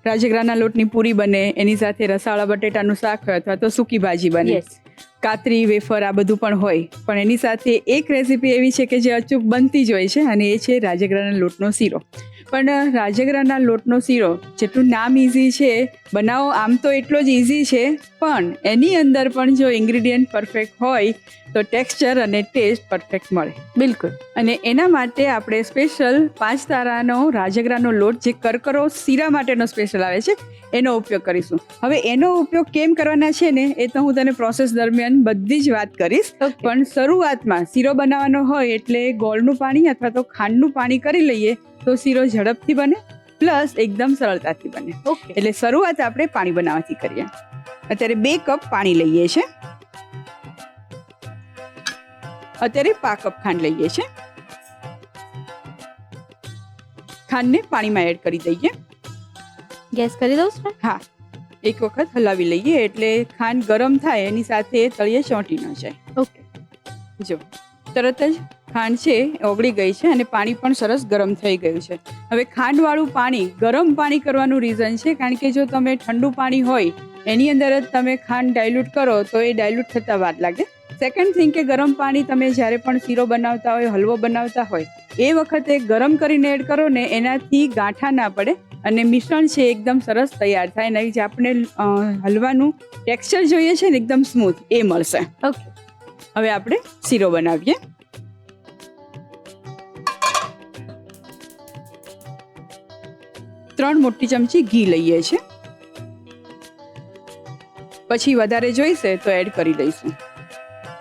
રાજગરાના લોટની પૂરી બને, એની સાથે રસાવાળા બટેટાનું શાક હોય અથવા તો સૂકી ભાજી બને, કાતરી, વેફર આ બધું પણ હોય. પણ એની સાથે એક રેસીપી એવી છે કે જે અચૂક બનતી જ હોય છે અને એ છે રાજગરાના લોટનો શીરો. પણ રાજગરાના લોટનો શીરો જેટલું નામ ઇઝી છે બનાવો આમ તો એટલો જ ઇઝી છે, પણ એની અંદર પણ જો ઇન્ગ્રેડિયન્ટ પરફેક્ટ હોય તો ટેક્સચર અને ટેસ્ટ પરફેક્ટ મળે. બિલકુલ. અને એના માટે આપણે સ્પેશિયલ 5 તારાનો રાજગરાનો લોટ જે કરકરો શીરા માટેનો સ્પેશિયલ આવે છે એનો ઉપયોગ કરીશું. હવે એનો ઉપયોગ કેમ કરવાના છે ને એ તો હું તને પ્રોસેસ દરમિયાન બધી જ વાત કરીશ, પણ શરૂઆતમાં શીરો બનાવવાનો હોય એટલે ગોળનું પાણી અથવા તો ખાંડનું પાણી કરી લઈએ તો શીરો ઝડપથી બને પ્લસ એકદમ સરળતાથી બને. એટલે શરૂઆત આપણે પાણી બનાવવાથી કરીએ. અત્યારે 2 કપ પાણી લઈએ છીએ. અત્યારે 5 કપ ખાંડ લઈએ છીએ. ખાંડને પાણીમાં એડ કરી દઈએ. ગેસ કરી દઉં છું? હા, એક વખત હલાવી લઈએ એટલે ખાંડ ગરમ થાય એની સાથે તળિયે ચોંટી ન જાય. ઓકે. જો તરત જ ખાંડ છે ઓગળી ગઈ છે અને પાણી પણ સરસ ગરમ થઈ ગયું છે. હવે ખાંડવાળું પાણી ગરમ પાણી કરવાનું રીઝન છે કારણ કે જો તમે ઠંડુ પાણી હોય એની અંદર જ તમે ખાંડ ડાયલ્યુટ કરો તો એ ડાયલ્યુટ થતાં વાર લાગે. સેકન્ડ થિંગ કે ગરમ પાણી તમે જ્યારે પણ શીરો બનાવતા હોય, હલવો બનાવતા હોય એ વખતે ગરમ કરીને એડ કરો ને એનાથી ગાંઠા ના પડે અને મિશ્રણ છે એકદમ સરસ તૈયાર થાય અને જે આપણે હલવાનું ટેક્સચર જોઈએ છે ને એકદમ સ્મૂથ એ મળશે. ઓકે. હવે આપણે શીરો બનાવીએ. ત્રણ મોટી ચમચી ઘી લઈએ છીએ. પછી વધારે જોઈશે તો એડ કરી દઈશું.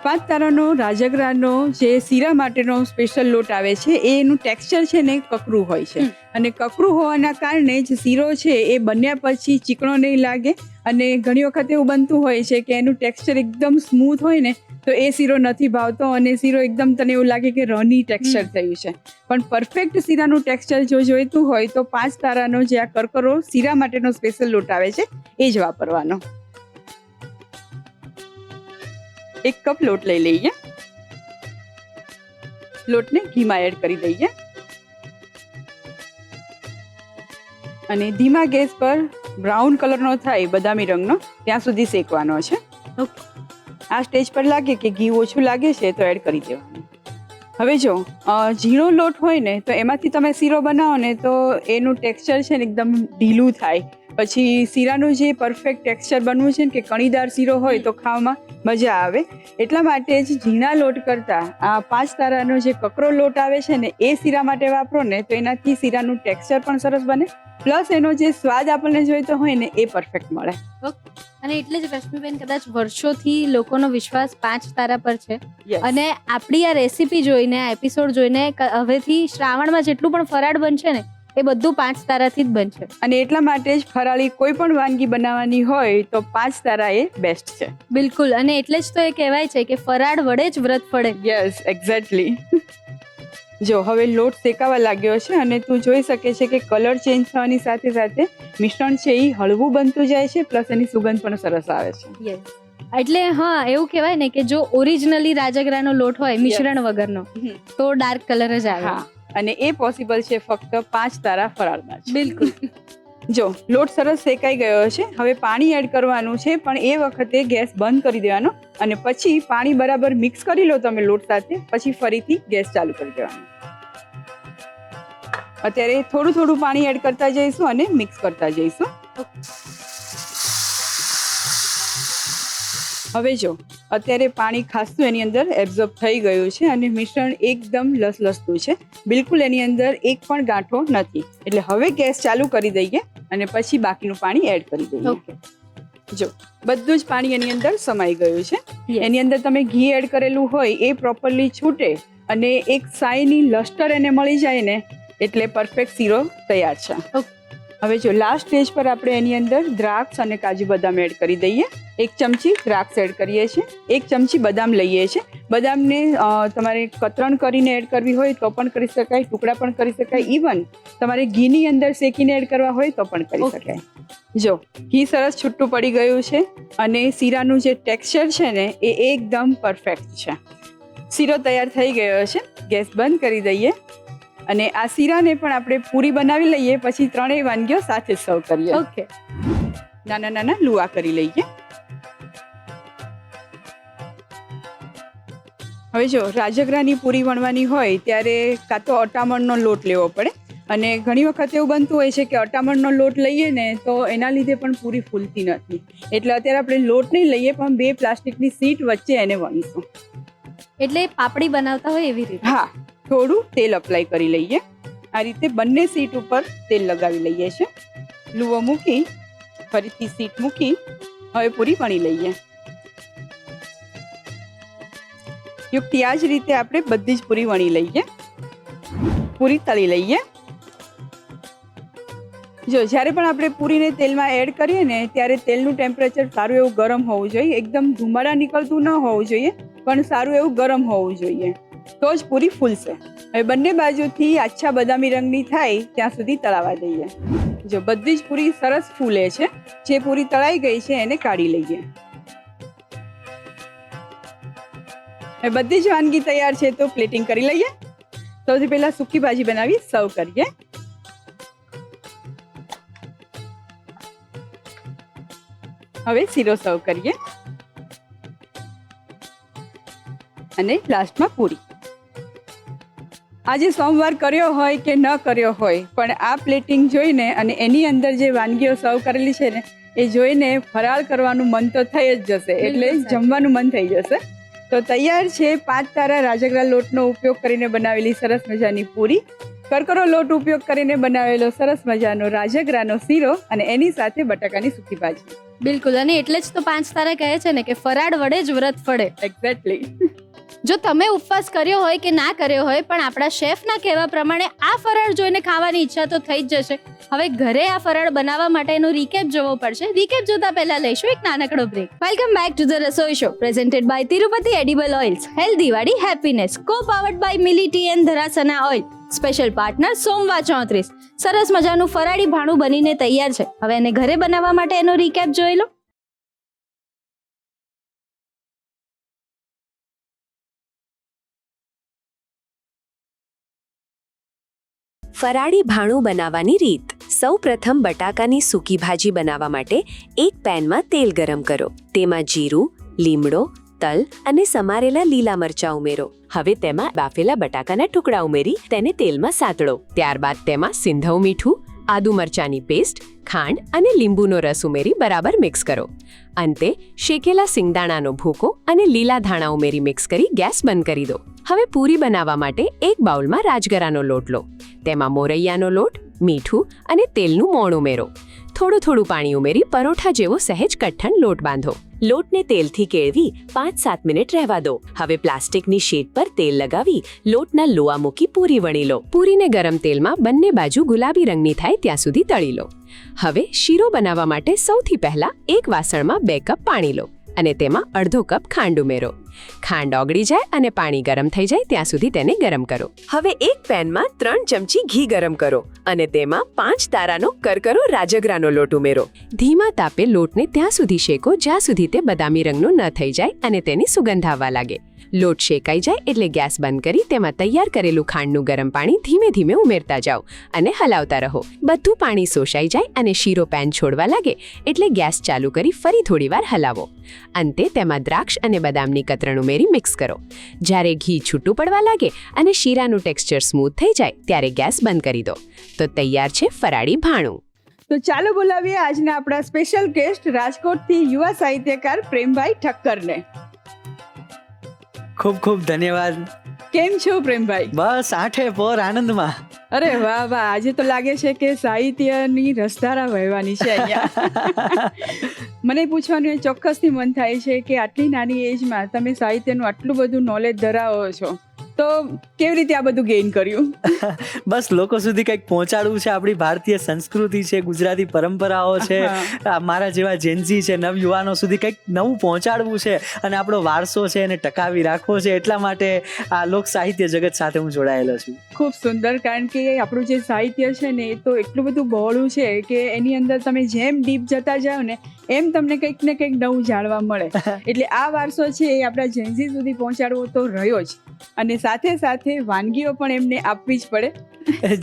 5 તારાનો રાજગરાનો જે શીરા માટેનો સ્પેશિયલ લોટ આવે છે એનું ટેક્સચર છે ને કકરું હોય છે અને કકરું હોવાના કારણે જ શીરો છે એ બન્યા પછી ચીકણો નહીં લાગે અને ઘણી વખત એવું બનતું હોય છે કે એનું ટેક્સચર એકદમ સ્મૂથ હોય ને તો એ શીરો નથી ભાવતો અને શીરો એકદમ તને એવું લાગે કે રની ટેક્સચર થયું છે. પણ પરફેક્ટ શીરાનું ટેક્સચર જો જોઈતું હોય તો 5 તારાનો જે આ કરકરો શીરા માટેનો સ્પેશિયલ લોટ આવે છે એ જ વાપરવાનો. 1 કપ લોટ લઈ લઈએ. લોટને ઘીમાં એડ કરી દઈએ અને ધીમા ગેસ પર બ્રાઉન કલરનો થાય બદામી રંગનો ત્યાં સુધી શેકવાનો છે. ઓકે. આ સ્ટેજ પર લાગે કે ઘી ઓછું લાગે છે તો એડ કરી દેવાનું. હવે જો ઝીણો લોટ હોય ને તો એમાંથી તમે શીરો બનાવો ને તો એનું ટેક્સચર છે ને એકદમ ઢીલું થાય. પછી શીરાનું જે પરફેક્ટ ટેક્સચર બનવું છે ને કે કણીદાર શીરો હોય તો ખાવામાં મજા આવે. એટલા માટે જ ઝીણા લોટ કરતાં આ 5 તારાનો જે કકરો લોટ આવે છે ને એ શીરા માટે વાપરો ને તો એનાથી શીરાનું ટેક્સચર પણ સરસ બને, પ્લસ એનો જે સ્વાદ આપણને જોઈતો હોય ને એ પરફેક્ટ મળે. અને એટલે જ રશ્મિબેન કદાચ વર્ષોથી લોકોનો વિશ્વાસ 5 તારા પર છે. Yes. અને આપણી આ રેસીપી જોઈને, આ એપિસોડ જોઈને હવેથી શ્રાવણમાં જેટલું પણ ફરાળ બનશે ને એ બધું 5 તારાથી જ બનશે. અને એટલા માટે જ ફરાળી કોઈ પણ વાનગી બનાવવાની હોય તો 5 તારા એ બેસ્ટ છે. બિલકુલ. અને એટલે જ તો એ કહેવાય છે કે ફરાળ વડે જ વ્રત ફળે. Yes, exactly. જો હવે લોટ શેકાવા લાગ્યો છે અને તું જોઈ શકે છે કે કલર ચેન્જ થવાની સાથે સાથે મિશ્રણ છે એ હળવું બનતું જાય છે, પ્લસ એની સુગંધ પણ સરસ આવે છે. યસ. એટલે હા, એવું કહેવાય ને કે જો ઓરિજિનલી રાજગરાનો લોટ હોય મિશ્રણ વગરનો તો ડાર્ક કલર જ આવે. હા, અને એ પોસિબલ છે ફક્ત 5 તારા ફરાળમાં જ. બિલકુલ. જો લોટ સરસ શેકાઈ ગયો છે, હવે પાણી એડ કરવાનું છે, પણ એ વખતે ગેસ બંધ કરી દેવાનો અને પછી પાણી બરાબર મિક્સ કરી લો તમે લોટ સાથે, પછી ફરીથી ગેસ ચાલુ કરી દેવાનો. અત્યારે થોડું થોડું પાણી એડ કરતા જઈશું અને મિક્સ કરતા જઈશું. હવે જો અત્યારે પાણી ખાસું એની અંદર એબ્ઝોર્બ થઈ ગયું છે અને મિશ્રણ એકદમ લસલસતું છે, બિલકુલ એની અંદર એક પણ ગાંઠો નથી. એટલે હવે ગેસ ચાલુ કરી દઈએ અને પછી બાકીનું પાણી એડ કરી દઈએ. જો બધું જ પાણી એની અંદર સમાઈ ગયું છે. એની અંદર તમે ઘી એડ કરેલું હોય એ પ્રોપરલી છૂટે અને એક સાઈની લસ્ટર એને મળી જાય ને એટલે પરફેક્ટ શીરો તૈયાર છે. હવે જો લાસ્ટ સ્ટેજ પર આપણે એની અંદર દ્રાક્ષ અને કાજુ બદામ એડ કરી દઈએ. 1 ચમચી દ્રાક્ષ એડ કરીએ છીએ, 1 ચમચી બદામ લઈએ છીએ. બદામને તમારે કતરણ કરીને એડ કરવી હોય તો પણ કરી શકાય, ટુકડા પણ કરી શકાય, ઇવન તમારે ઘીની અંદર શેકીને એડ કરવા હોય તો પણ કરી શકાય. જો ઘી સરસ છૂટું પડી ગયું છે અને શીરાનું જે ટેક્સચર છે ને એ એકદમ પરફેક્ટ છે. શીરો તૈયાર થઈ ગયો છે. ગેસ બંધ કરી દઈએ અને આ શીરાને પણ આપણે પૂરી બનાવી લઈએ, પછી 3 વાનગીઓ સાથે સર્વ કરીએ. ઓકે. નાના નાના લુઆ કરી લઈએ. હવે જો રાજગરાની પૂરી વણવાની હોય ત્યારે કાં તો અટામણનો લોટ લેવો પડે, અને ઘણી વખત એવું બનતું હોય છે કે અટામણનો લોટ લઈએ ને તો એના લીધે પણ પૂરી ફૂલતી નથી. એટલે અત્યારે આપણે લોટ નહીં લઈએ પણ 2 પ્લાસ્ટિકની શીટ વચ્ચે એને વણીશું. એટલે પાપડી બનાવતા હોય એવી રીતે. હા, થોડું તેલ અપ્લાય કરી લઈએ. આ રીતે બંને સીટ ઉપર તેલ લગાવી લઈએ છીએ. લુવો મૂકી ફરીથી સીટ મૂકી હવે પૂરી વણી લઈએ. યુક્તિ આ જ રીતે આપણે બધી જ પૂરી વણી લઈએ. પૂરી તળી લઈએ. જો જ્યારે પણ આપણે પૂરીને તેલમાં એડ કરીએ ને ત્યારે તેલનું ટેમ્પરેચર સારું એવું ગરમ હોવું જોઈએ. એકદમ ધુમાડા નીકળતું ન હોવું જોઈએ, પણ સારું એવું ગરમ હોવું જોઈએ, તો જ પૂરી ફૂલશે. હવે બંને બાજુથી આછા બદામી રંગની થાય ત્યાં સુધી તળાવા દઈએ. જો બધી જ પૂરી સરસ ફૂલે છે. જે પૂરી તળાઈ ગઈ છે એને કાઢી લઈએ. હવે બધી જ વાનગી તૈયાર છે તો પ્લેટિંગ કરી લઈએ. સૌથી પહેલા સૂકી ભાજી બનાવી સર્વ કરીએ. હવે શીરો સર્વ કરીએ અને લાસ્ટમાં પૂરી. આજે સોમવાર કર્યો હોય કે ન કર્યો હોય, પણ આ પ્લેટિંગ જોઈને અને એની અંદર જે વાનગીઓ સર્વ કરેલી છે ને એ જોઈને ફરાળ કરવાનું મન તો થઈ જ જશે, એટલે જમવાનું મન થઈ જશે. તો તૈયાર છે 5 તારા રાજગરા લોટનો ઉપયોગ કરીને બનાવેલી સરસ મજાની પૂરી, કરકરો લોટ ઉપયોગ કરીને બનાવેલો સરસ મજાનો રાજગરાનો શીરો અને એની સાથે બટાકાની સૂકી ભાજી. બિલકુલ. અને એટલે જ તો 5 તારા કહે છે ને કે ફરાળ વડે જ વ્રત ફળે. એક્ઝેક્ટલી. જો તમે ઉપવાસ કર્યો હોય કે ના કર્યો હોય, પણ આપણા શેફના કહેવા પ્રમાણે આ ફરાળ જોઈને ખાવાની ઈચ્છા તો થઈ જ જશે. હવે ઘરે આ ફરાળ બનાવવા માટેનો રીકેપ જોવો પડશે. રીકેપ જોતા પહેલા લઈશું એક નાનકડો break. Welcome back to the Rasoi show presented by Tirupati edible oils, healthy Vadi happiness, co powered by Mili tea and Dharasana oil, special partner સોમવા 34. સરસ મજાનું ફરાળી ભાણું બનીને તૈયાર છે. હવે એને ઘરે બનાવવા માટે એનો રીકેપ જોઈ લો. ફરાળી ભાણું બનાવવાની રીત. સૌપ્રથમ બટાકાની સૂકી ભાજી બનાવવા માટે એક પેનમાં તેલ ગરમ કરો. તેમાં જીરું, લીમડો, તલ અને સમારેલા લીલા મરચાં ઉમેરો. હવે તેમાં બાફેલા બટાકાના ટુકડા ઉમેરી તેને તેલમાં સાતળો. ત્યારબાદ તેમાં સિંધવ મીઠું, આદુ મરચાંની પેસ્ટ, ખાંડ અને લીંબુનો રસ ઉમેરી બરાબર મિક્સ કરો. અંતે શેકેલા સિંગદાણાનો ભૂકો અને લીલા ધાણા ઉમેરી મિક્સ કરી ગેસ બંધ કરી દો. હવે પૂરી બનાવવા માટે એક બાઉલમાં રાજગરાનો લોટ લો. તેમાં મોરૈયાનો લોટ, મીઠું અને તેલનું મોણ ઉમેરો. થોડું પાણી ઉમેરી પરોઠા જેવો સહેજ કઠણ લોટ બાંધો. લોટને તેલથી કેળવી 5-7 મિનિટ રહેવા દો. હવે પ્લાસ્ટિકની શીટ પર તેલ લગાવી લોટના લોઆ મૂકી પૂરી વણી લો. પૂરીને ગરમ તેલમાં બંને બાજુ ગુલાબી રંગની થાય ત્યાં સુધી તળી લો. હવે શીરો બનાવવા માટે સૌથી પહેલા એક વાસણમાં 2 કપ પાણી લો અને તેમાં અડધો કપ ખાંડ ઉમેરો. ખાંડ ઓગળી જાય અને પાણી ગરમ થઈ જાય ત્યાં સુધી તેને ગરમ કરો. હવે એક પેનમાં 3 ચમચી ઘી ગરમ કરો અને તેમાં 5 તારાનો કરકરો રાજગરાનો લોટ ઉમેરો. ધીમા તાપે લોટને ત્યાં સુધી શેકો જ્યાં સુધી તે બદામી રંગનો ન થઈ જાય અને તેની સુગંધ આવવા લાગે. લોટ શેકાઈ જાય એટલે ગેસ બંધ કરી તેમાં તૈયાર કરેલું ખાંડનું ગરમ પાણી ધીમે ધીમે ઉમેરતા જાઓ અને હલાવતા રહો. બધું પાણી શોષાઈ જાય અને શીરો પેન છોડવા લાગે એટલે ગેસ ચાલુ કરી ફરી થોડીવાર હલાવો. અંતે તેમાં દ્રાક્ષ અને બદામની કતરણ ઉમેરી મિક્સ કરો. જ્યારે ઘી છૂટું પડવા લાગે અને શીરાનું ટેક્સચર સ્મૂથ થઈ જાય ત્યારે ગેસ બંધ કરી દો. તો તૈયાર છે ફરાળી ભાણું. તો ચાલો બોલાવીએ આજના આપણા સ્પેશિયલ ગેસ્ટ રાજકોટથી યુવા સાહિત્યકાર પ્રેમભાઈ ઠક્કરને. ખૂબ ખૂબ ધન્યવાદ. કેમ છો પ્રેમભાઈ? બસ આઠે પોર આનંદમાં. અરે વાહ વાહ, આજે તો લાગે છે કે સાહિત્યની રસધારા વહેવાની છે અહીંયા. મને પૂછવાનું ચોક્કસથી મન થાય છે કે આટલી નાની એજમાં તમે સાહિત્યનું આટલું બધું નોલેજ ધરાવો છો, તો કેવી રીતે આ બધું ગેઇન કર્યું? બસ લોકો સુધી કંઈક પહોંચાડવું છે. આપણી ભારતીય સંસ્કૃતિ છે, ગુજરાતી પરંપરાઓ છે, મારા જેવા જેન્ઝી છે, નવયુવાનો સુધી કંઈક નવું પહોંચાડવું છે અને આપણો વારસો છે એને ટકાવી રાખવો છે. એટલા માટે આ લોક સાહિત્ય જગત સાથે હું જોડાયેલો છું. ખૂબ સુંદર, કારણ કે આપણું જે સાહિત્ય છે ને એ તો એટલું બધું બહોળું છે કે એની અંદર તમે જેમ ડીપ જતા જાઓ ને એમ તમને કંઈક ને કંઈક નવું જાણવા મળે. એટલે આ વારસો છે એ આપણા જેન્ઝી સુધી પહોંચાડવો તો રહ્યો જ, અને સાથે સાથે વાનગીઓ પણ એમને આપવી જ પડે.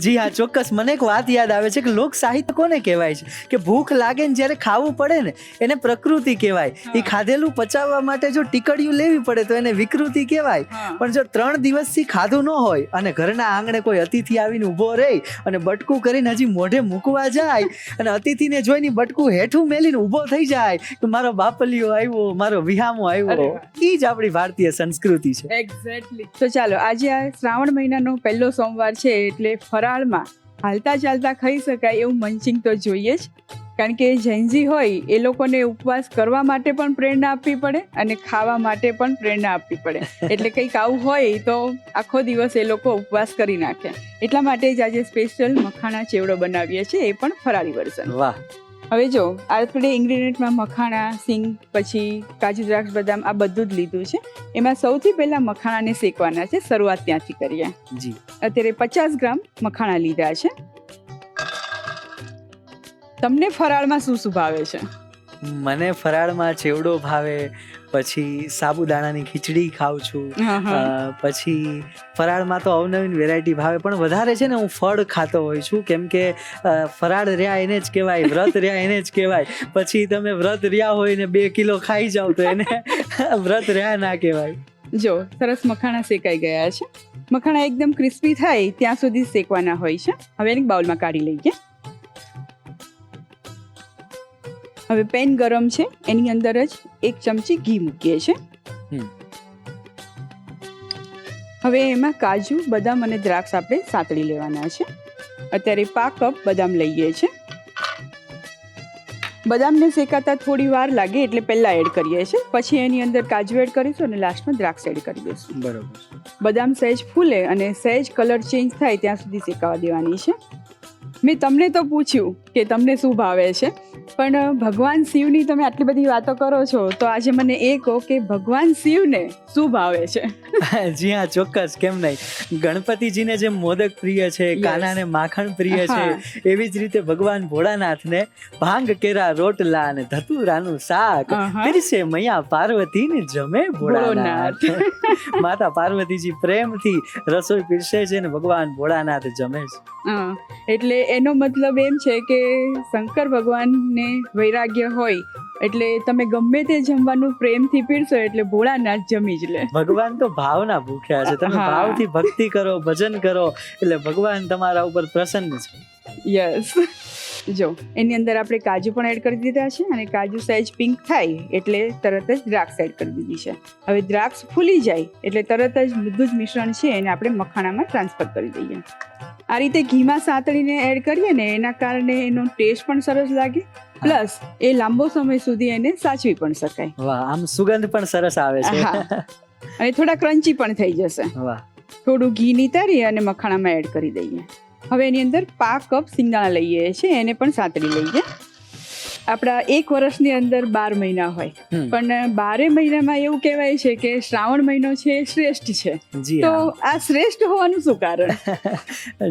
જી હા, ચોક્કસ. મને એક વાત યાદ આવે છે કે લોક સાહિત્ય કોને કહેવાય છે કે ભૂખ લાગે ને જ્યારે ખાવું પડે ને એને પ્રકૃતિ કહેવાય. એ ખાધેલું પચાવવા માટે જો ટીકડીયું લેવી પડે તો એને વિકૃતિ કહેવાય. પણ જો 3 દિવસથી ખાધું ન હોય અને ઘરના આંગણે કોઈ અતિથિ આવીને ઊભો રહી અને બટકું કરીને હજી મોઢે મૂકવા જાય અને અતિથિને જોઈને બટકું હેઠું મેલીને ઊભો થઈ જાય કે મારો બાપલિયો આવ્યો, મારો વિહામો આવ્યો, એ જ આપણી ભારતીય સંસ્કૃતિ છે. એક્ઝેક્ટલી. તો ચાલો, આજે આ શ્રાવણ મહિનાનો પહેલો સોમવાર છે એટલે ફરાળમાં હાલતા ચાલતા ખાઈ શકાય એવું મંચિંગ તો જોઈએ જ, કારણ કે જેન્ઝી હોય એ લોકોને ઉપવાસ કરવા માટે પણ પ્રેરણા આપવી પડે અને ખાવા માટે પણ પ્રેરણા આપવી પડે. એટલે કંઈક આવું હોય તો આખો દિવસ એ લોકો ઉપવાસ કરી નાખે. એટલા માટે જ આજે સ્પેશિયલ મખાણા ચેવડો બનાવીએ છીએ, એ પણ ફરાળી વર્ઝન. વાહ. હવે જો આપણે ઇન્ગ્રેડિયન્ટમાં મખાણા, સિંગ, પછી કાજુ, દ્રાક્ષ, બદામ આ બધું જ લીધું છે. એમાં સૌથી પહેલાં મખાણાને શેકવાના છે. શરૂઆત ત્યાંથી કરીએ. જી. અત્યારે 50 ગ્રામ મખાણા લીધા છે. તમને ફરાળમાં શું શું ભાવે છે? મને ફરાળમાં ચેવડો ભાવે, પછી સાબુદાણાની ખીચડી ખાઉં છું, પછી ફરાળમાં તો અવનવીન વેરાયટી ભાવે, પણ વધારે છે ને હું ફળ ખાતો હોઉં છું, કેમ કે ફરાળ રહ્યા એને જ કહેવાય, વ્રત રહ્યા એને જ કહેવાય. પછી તમે વ્રત રહ્યા હોય ને 2 કિલો ખાઈ જાઓ તો એને વ્રત રહ્યા ના કહેવાય. જો સરસ મખાણા શેકાઈ ગયા છે. મખાણા એકદમ ક્રિસ્પી થાય ત્યાં સુધી શેકવાના હોય છે. હવે એને બાઉલમાં કાઢી લઈએ. હવે પેન ગરમ છે, એની અંદર જ 1 ચમચી ઘી મૂકીએ છીએ. હવે એમાં કાજુ, બદામ અને દ્રાક્ષ આપણે સાતળી લેવાના છે. અત્યારે 5 કપ બદામ લઈએ છીએ. બદામને શેકાતા થોડી વાર લાગે એટલે પહેલા એડ કરીએ છીએ, પછી એની અંદર કાજુ એડ કરીશું અને લાસ્ટમાં દ્રાક્ષ એડ કરી દઈશું. બરોબર. બદામ સહેજ ફૂલે અને સહેજ કલર ચેન્જ થાય ત્યાં સુધી શેકાવા દેવાની છે. મેં તમને તો પૂછ્યું કે તમને શું ભાવે છે, પણ ભગવાન શિવની તમે આટલી બધી વાતો કરો છો તો આજે મને એ કહો કે ભગવાન શિવને શું ભાવે છે? જી હા, ચોક્કસ, કેમ નહીં. ગણપતિજીને જેમ મોદક પ્રિય છે, કાનાને માખણ પ્રિય છે, એવી જ રીતે ભગવાન ભોળાનાથને ભાંગ કેરા રોટલા અને ધતુરાનું શાક પીરસે મૈયા પાર્વતીને જમે ભોળાનાથ. માતા પાર્વતીજી પ્રેમથી રસોઈ પીરસે છે ને ભગવાન ભોળાનાથ જમે છે. એટલે એનો મતલબ એમ છે કે શંકર ભગવાનને વૈરાગ્ય હોય એટલે તમે ગમે તે જમવાનું પ્રેમથી પીરસો એટલે ભોળાનાથ જમી જ લે. ભગવાન તો ભાવના ભૂખ્યા છે. તમે ભાવથી ભક્તિ કરો, ભજન કરો એટલે ભગવાન તમારા ઉપર પ્રસન્ન છે. યસ. જો એની અંદર આપણે કાજુ પણ એડ કરી દીધા છે અને કાજુ સહેજ પિંક થાય એટલે તરત જ દ્રાક્ષ એડ કરી દીધી છે. હવે દ્રાક્ષ ફૂલી જાય એટલે તરત જ બધું જ મિશ્રણ છે એને આપણે મખાણામાં ટ્રાન્સફર કરી દઈએ. આ રીતે ઘીમાં સાતળીને એડ કરીએ ને એના કારણે એનો ટેસ્ટ પણ સરસ લાગે, પ્લસ એ લાંબો સમય સુધી એને સાચવી પણ શકાય. વાહ, આમ સુગંધ પણ સરસ આવે છે. અને થોડા ક્રન્ચી પણ થઈ જશે. વાહ. થોડું ઘી નીતારી અને મખાણામાં એડ કરી દઈએ. હવે એની અંદર 5 કપ સિંગદાણા લઈએ છીએ, એને પણ સાતળી લઈએ. આપણા 1 વર્ષની અંદર 12 મહિના હોય, પણ 12 મહિનામાં એવું કહેવાય છે કે શ્રાવણ મહિનો છે શ્રેષ્ઠ છે. તો આ શ્રેષ્ઠ હોવાનું શું કારણ?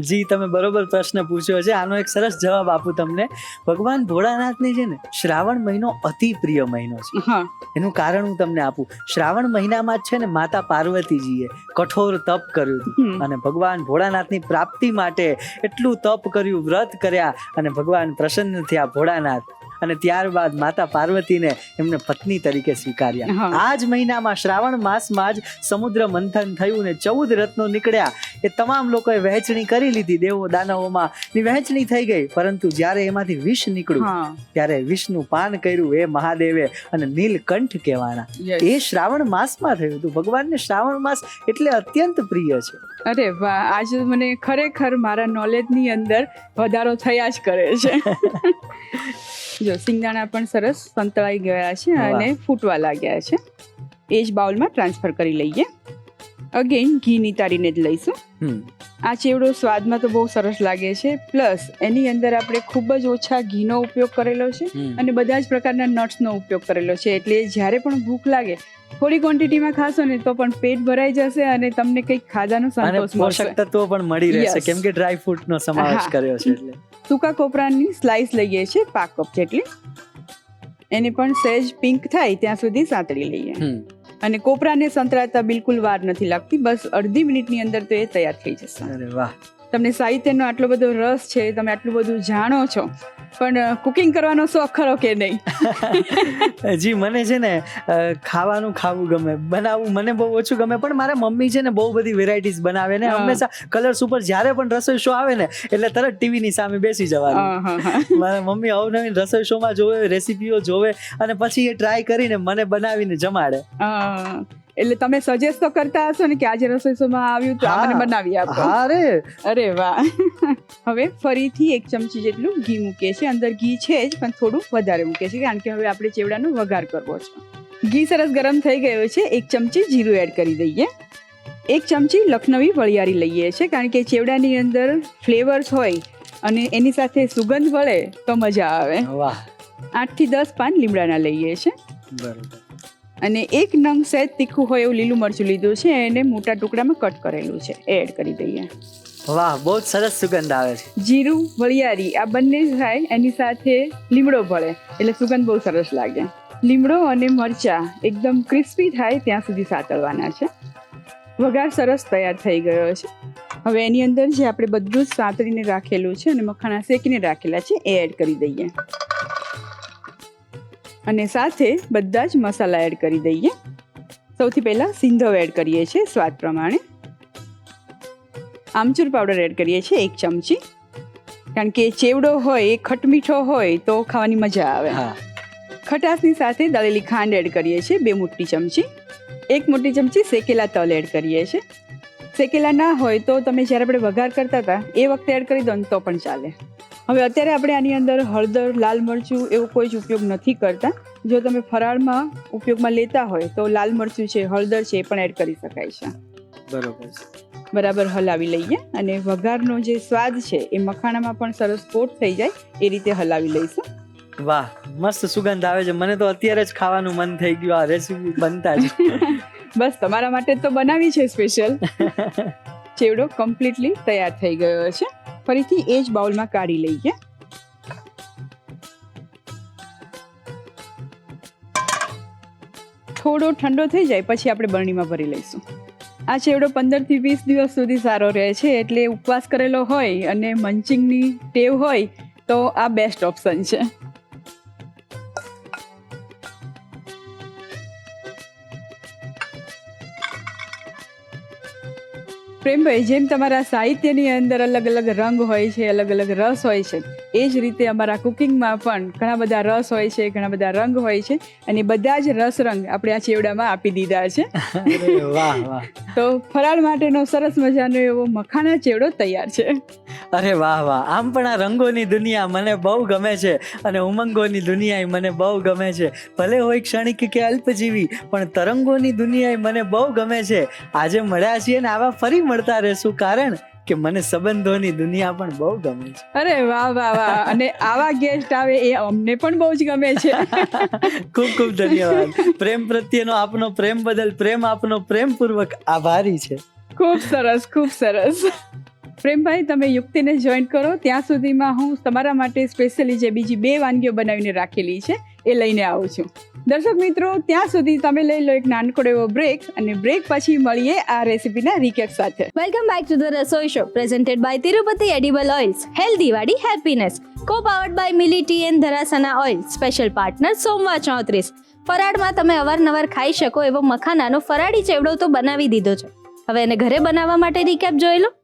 જી, તમે બરોબર પ્રશ્ન પૂછ્યો છે. આનો એક સરસ જવાબ આપું તમને. ભગવાન ભોળાનાથને છે ને શ્રાવણ મહિનો અતિ પ્રિય મહિનો છે. એનું કારણ હું તમને આપું. શ્રાવણ મહિનામાં જ છે ને માતા પાર્વતીજીએ કઠોર તપ કર્યું હતું અને ભગવાન ભોળાનાથની પ્રાપ્તિ માટે એટલું તપ કર્યું, વ્રત કર્યા અને ભગવાન પ્રસન્ન થયા ભોળાનાથ. અને ત્યારબાદ માતા પાર્વતીને એમને પત્ની તરીકે સ્વીકાર્યા. આ જ મહિનામાં શ્રાવણ માસમાં જ સમુદ્ર મંથન થયું ને 14 રત્નો નીકળ્યા. એ તમામ લોકોએ વહેંચણી કરી લીધી, દેવો દાનવોમાં વહેંચણી થઈ ગઈ. પરંતુ જ્યારે એમાંથી વિષ નીકળ્યું ત્યારે વિષનું પાન કર્યું એ મહાદેવે અને નીલકંઠ કહેવાના. એ શ્રાવણ માસમાં થયું હતું. ભગવાનને શ્રાવણ માસ એટલે અત્યંત પ્રિય છે. અરે વાહ, આજે મને ખરેખર મારા નોલેજની અંદર વધારો થયા જ કરે છે. જો સિંગદાણા પણ સરસ સંતળાઈ ગયા છે અને ફૂટવા લાગ્યા છે. એ જ બાઉલમાં ટ્રાન્સફર કરી લઈએ. અગેન ઘી નીતારીને જ લઈશું. આ ચેવડો સ્વાદમાં તો બહુ સરસ લાગે છે, પ્લસ એની અંદર આપણે ખૂબ જ ઓછા ઘીનો ઉપયોગ કરેલો છે અને બધા જ પ્રકારના નટ્સનો ઉપયોગ કરેલો છે. એટલે જ્યારે પણ ભૂખ લાગે થોડી ક્વોન્ટિટીમાં ખાશો ને તો પણ પેટ ભરાઈ જશે અને તમને કંઈક ખાવાનો સંતોષ મળશે. પોષક તત્વો પણ મળી રહેશે કેમ કે ડ્રાય ફ્રૂટનો સમાવેશ કર્યો છે. એટલે સૂકા કોપરાની સ્લાઈસ લઈએ છીએ 5 કપ જેટલી. એને પણ સહેજ પિંક થાય ત્યાં સુધી સાતળી લઈએ. અને કોપરાને સંતળાતા બિલકુલ વાર નથી લાગતી, બસ અડધી મિનિટની અંદર તો એ તૈયાર થઈ જશે. અરે વાહ, તમને સાહિત્યનો આટલો બધો રસ છે, તમે આટલું બધું જાણો છો, પણ કુકિંગ કરવાનો શોખ ખરો કે નહીં? જી, મને છે ને ખાવાનું ખાવું ગમે, બનાવવું મને બહુ ઓછું ગમે. પણ મારા મમ્મી છે ને બહુ બધી વેરાયટીઝ બનાવે ને હંમેશા કલર્સ ઉપર જ્યારે પણ રસોઈ શો આવે ને એટલે તરત ટીવીની સામે બેસી જવાનું. મારા મમ્મી અવનવીન રસોઈ શોમાં જોવે, રેસીપીઓ જોવે અને પછી એ ટ્રાય કરીને મને બનાવીને જમાડે. એટલે તમે સજેસ્ટ તો કરતા હશો ને કે આજે રસોઈ શોમાં આવ્યું તો આપણે બનાવી આપો. અરે વાહ. હવે ફરીથી 1 ચમચી જેટલું ઘી મૂકીએ છીએ. અંદર ઘી છે જ પણ થોડું વધારે મૂકીએ છીએ કારણ કે હવે આપણે ચેવડાનો વઘાર કરવો છે. ઘી સરસ ગરમ થઈ ગયો છે. 1 ચમચી જીરું એડ કરી દઈએ. 1 ચમચી લખનવી વરિયાળી લઈએ છીએ કારણ કે ચેવડાની અંદર ફ્લેવર્સ હોય અને એની સાથે સુગંધ વળે તો મજા આવે. 8 થી 10 પાન લીમડાના લઈએ છીએ. બરોબર. અને 1 નંગ સહેજ તીખું હોય એવું લીલું મરચું લીધું છે, એને મોટા ટુકડામાં કટ કરેલું છે, એ એડ કરી દઈએ. વાહ, બહુ સરસ સુગંધ આવે છે. જીરું, વરિયાળી આ બંને થાય એની સાથે લીમડો ભળે એટલે સુગંધ બહુ સરસ લાગે. લીમડો અને મરચા એકદમ ક્રિસ્પી થાય ત્યાં સુધી સાતળવાના છે. વઘાર સરસ તૈયાર થઈ ગયો છે. હવે એની અંદર જે આપણે બધું જ સાતળીને રાખેલું છે અને મખાણા શેકીને રાખેલા છે એ એડ કરી દઈએ અને સાથે બધા જ મસાલા એડ કરી દઈએ. સૌથી પહેલાં સિંધવ એડ કરીએ છીએ સ્વાદ પ્રમાણે. આમચૂર પાવડર એડ કરીએ છીએ 1 ચમચી કારણ કે ચેવડો હોય એ ખટમીઠો હોય તો ખાવાની મજા આવે. ખટાશની સાથે દળેલી ખાંડ એડ કરીએ છીએ 2 મોટી ચમચી. 1 મોટી ચમચી શેકેલા તલ એડ કરીએ છીએ. શેકેલા ના હોય તો તમે જ્યારે આપણે વઘાર કરતા હતા એ વખતે એડ કરી દો ને તો પણ ચાલે. હવે અત્યારે આપણે આની અંદર હળદર, લાલ મરચું એવો કોઈ જ ઉપયોગ નથી કરતા. જો તમે ફરાળમાં ઉપયોગમાં લેતા હોય તો લાલ મરચું છે, હળદર છે એ પણ એડ કરી શકાય છે. બરોબર છે. બરાબર હલાવી લઈએ અને વઘારનો જે સ્વાદ છે એ મખાણામાં પણ સરસ કોટ થઈ જાય એ રીતે હલાવી લઈશું. વાહ, મસ્ત સુગંધ આવે છે. મને તો અત્યારે જ ખાવાનું મન થઈ ગયું આ રેસીપી બનતા જ. બસ તમારા માટે તો બનાવી છે સ્પેશિયલ. ચેવડો કમ્પ્લીટલી તૈયાર થઈ ગયો છે. ફરીથી એ જ બાઉલમાં કાઢી લઈએ. થોડો ઠંડો થઈ જાય પછી આપણે બરણીમાં ભરી લઈશું. આ ચેવડો 15 થી 20 દિવસ સુધી સારો રહે છે, એટલે ઉપવાસ કરેલો હોય અને મંચિંગની ટેવ હોય તો આ બેસ્ટ ઓપ્શન છે. પ્રેમભાઈ, જેમ તમારા સાહિત્યની અંદર અલગ અલગ રંગ હોય છે, અલગ અલગ રસ હોય છે, એ જ રીતે અમારા કુકિંગમાં પણ ઘણા બધા રસ હોય છે, ઘણા બધા રંગ હોય છે, અને બધા જ રસ રંગ આપણે આ ચેવડામાં આપી દીધા છે. વાહ વાહ. તો ફરાળ માટેનો સરસ મજાનો એવો મખાણા ચેવડો તૈયાર છે. અરે વાહ વાહ. આમ પણ આ રંગોની દુનિયા મને બહુ ગમે છે અને ઉમંગોની દુનિયા મને બહુ ગમે છે. ભલે હોય ક્ષણિક કે અલ્પજીવી, પણ તરંગોની દુનિયા મને બહુ ગમે છે. આજે મળ્યા છીએ ને આવા ફરી મળતા રહેશું, કારણ કે મને સંબંધોની દુનિયા પણ બહુ ગમે છે. અરે વાહ વાહ વાહ. અને આવા ગેસ્ટ આવે એ અમને પણ બહુ જ ગમે છે. ખૂબ ખૂબ ધન્યવાદ. પ્રેમ પ્રત્યેનો આપનો પ્રેમ બદલ પ્રેમ આપનો પ્રેમપૂર્વક આભારી છે. ખૂબ સરસ, ખૂબ સરસ. પ્રેમભાઈ, તમે યુક્તિને જોઈન કરો ત્યાં સુધીમાં હું તમારા માટે સ્પેશિયલી જે બીજી 2 વાનગીઓ બનાવીને રાખેલી છે એ લઈને આવું છું. દર્શક મિત્રો, ત્યાં સુધી તમે લઈ લો એક નાનકડો એવો બ્રેક, અને બ્રેક પછી મળીએ આ રેસીપીના રીકેપ સાથે. Welcome back to the Rasoi show presented by Tirupati edible oils, healthy Vadi happiness, co powered by Mili tea and Dharasana oil, special partner સોમવા 34. ફરાળમાં તમે અવારનવાર ખાઈ શકો એવો મખાનાનો ફરાળી ચેવડો તો બનાવી દીધો છે. હવે એને ઘરે બનાવવા માટે રીકેપ જોઈ લો.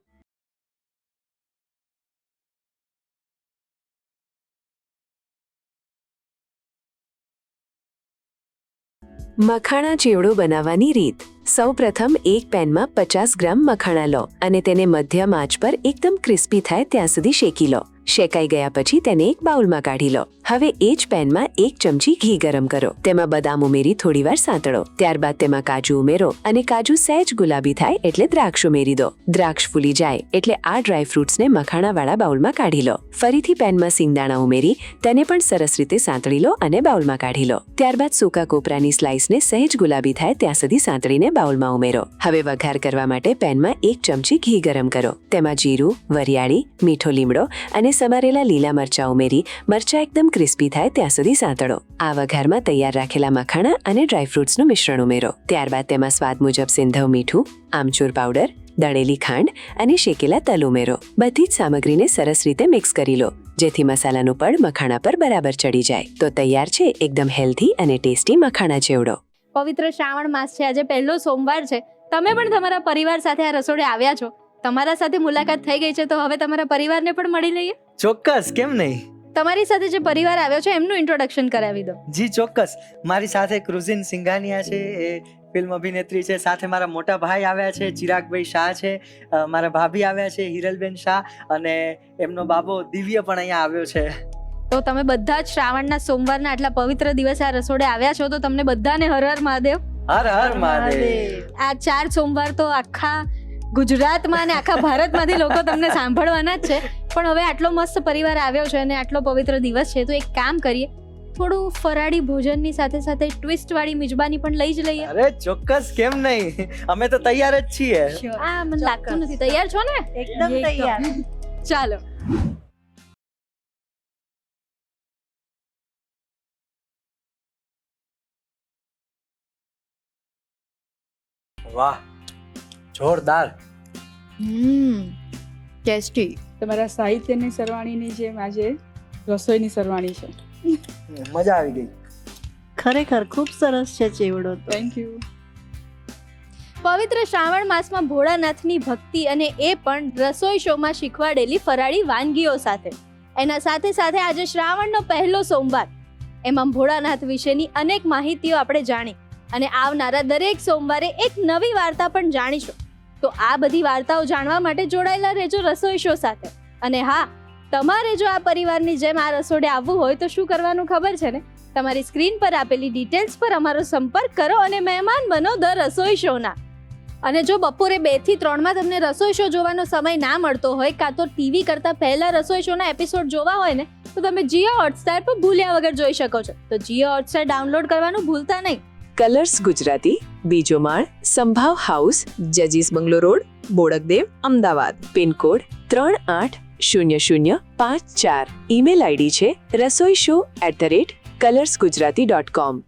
મખાણા ચેવડો બનાવવાની રીત. સૌપ્રથમ એક પેનમાં 50 ગ્રામ મખાણા લો અને તેને મધ્યમ આંચ પર એકદમ ક્રિસ્પી થાય ત્યાં સુધી શેકી લો. શેકાઈ ગયા પછી તેને એક બાઉલમાં કાઢી લો. હવે એ જ પેનમાં 1 ચમચી ઘી ગરમ કરો. તેમાં બદામ ઉમેરી થોડીવાર સાંતળો. ત્યારબાદ તેમાં કાજુ ઉમેરો અને કાજુ સહેજ ગુલાબી થાય એટલે દ્રાક્ષ ઉમેરી દો. દ્રાક્ષ ફૂલી જાય એટલે આ ડ્રાય ફ્રૂટ્સને મખાણાવાળા બાઉલમાં કાઢી લો. ફરીથી પેનમાં સિંગદાણા ઉમેરી તેને પણ સરસ રીતે સાંતળી લો અને બાઉલમાં કાઢી લો. ત્યારબાદ સૂકા કોપરાની સ્લાઇસને સહેજ ગુલાબી થાય ત્યાં સુધી સાંતળીને બાઉલમાં ઉમેરો. હવે વઘાર કરવા માટે પેનમાં 1 ચમચી ઘી ગરમ કરો. તેમાં જીરું, વરિયાળી, મીઠો લીમડો અને સમારેલા લીલા મરચાં ઉમેરી મરચાં એકદમ ક્રિસ્પી થાય ત્યાં સુધી સાંતળો. આ વઘારમાં તૈયાર રાખેલા મખાણા અને ડ્રાયફ્રૂટ્સનું મિશ્રણ ઉમેરો. ત્યારબાદ તેમાં સ્વાદ મુજબ સિંધવ મીઠું, આમચૂર પાવડર, દળેલી ખાંડ અને શેકેલા તલ ઉમેરો. બધી જ સામગ્રીને સરસ રીતે મિક્સ કરી લો જેથી મસાલાનું પડ મખાણા પર બરાબર ચડી જાય. તો તૈયાર છે એકદમ હેલ્ધી અને ટેસ્ટી મખાણા ચેવડો. પવિત્ર શ્રાવણ માસ છે, આજે પહેલો સોમવાર છે. તમે પણ તમારા પરિવાર સાથે આ રસોડે આવ્યા છો, તમારા સાથે મુલાકાત થઈ ગઈ છે, તો હવે તમારા પરિવારને પણ મળી લઈએ. ચોક્કસ, કેમ નહીં. તમારી સાથે જે પરિવાર આવ્યો છે એમનું ઇન્ટ્રોડક્શન કરાવી દો. જી ચોક્કસ. મારી સાથે ક્રુઝિન સિંઘાનિયા છે, એ ફિલ્મ અભિનેત્રી છે. સાથે મારા મોટા ભાઈ આવ્યા છે, ચિરાગભાઈ શાહ છે. મારા ભાભી આવ્યા છે, હિરલબેન શાહ, અને એમનો બાબો દિવ્ય પણ અહીંયા આવ્યો છે. તો તમે બધા જ શ્રાવણના સોમવારના આટલા પવિત્ર દિવસે આ રસોડે આવ્યા છો, તો તમને બધાને હર હર મહાદેવ. હર હર મહાદેવ. આ 4 સોમવાર તો આખા ગુજરાતમાં અને આખા ભારતમાંથી લોકો તમને સાંભળવાના જ છે. પણ હવે આટલો મસ્ત પરિવાર આવ્યો છે અને આટલો પવિત્ર દિવસ છે, તો એક કામ કરીએ, થોડું ફરાળી ભોજનની સાથે સાથે ટ્વિસ્ટ વાળી મિજબાની પણ લઈ જ લઈએ. અરે ચોક્કસ, કેમ નહીં. અમે તો તૈયાર જ છીએ. આ મને લાગતું નથી. તૈયાર છો ને? એકદમ તૈયાર. ચાલો. વાહ, જોરદાર. ટેસ્ટી. તમારા સાહિત્યની સરવાણીની જેમ આજે રસોઈની સરવાણી છે. મજા આવી ગઈ. ખરેખર ખૂબ સરસ છે ચેવડો તો. Thank you. પવિત્ર શ્રાવણ માસમાં ભોળાનાથની ભક્તિ અને એ પણ રસોઈ શોમાં શીખવાડેલી ફરાળી વાનગીઓ સાથે. એના સાથે સાથે આજે શ્રાવણનો પહેલો સોમવાર, એમાં ભોળાનાથ વિશેની અનેક માહિતીઓ આપણે જાણી અને આવનારા દરેક સોમવારે એક નવી વાર્તા પણ જાણીશું. તો આ બધી વાર્તાઓ જાણવા માટે જોડાયેલા રહેજો રસોઈ શો સાથે. અને હા, તમારે જો આ પરિવારની જેમ આ રસોડે આવવું હોય તો શું કરવાનું ખબર છે ને? તમારી સ્ક્રીન પર આપેલી ડિટેલ્સ પર અમારો સંપર્ક કરો અને મહેમાન બનો ધ રસોઈ શોના. અને જો બપોરે 2 થી 3 માં તમને રસોઈ શો જોવાનો સમય ના મળતો હોય કાં તો ટીવી કરતાં પહેલા રસોઈ શોના એપિસોડ જોવા હોય ને તો તમે જીઓ હોટસ્ટાર પર ભૂલ્યા વગર જોઈ શકો છો. તો જીઓ હોટસ્ટાર ડાઉનલોડ કરવાનું ભૂલતા નહીં. કલર્સ ગુજરાતી, બીજો માળ, સંભાવ હાઉસ, જજીસ bungalow road, Bodakdev, Ahmedabad. Pin code 380054. Email ID છે rasoishow@colorsgujarati.com.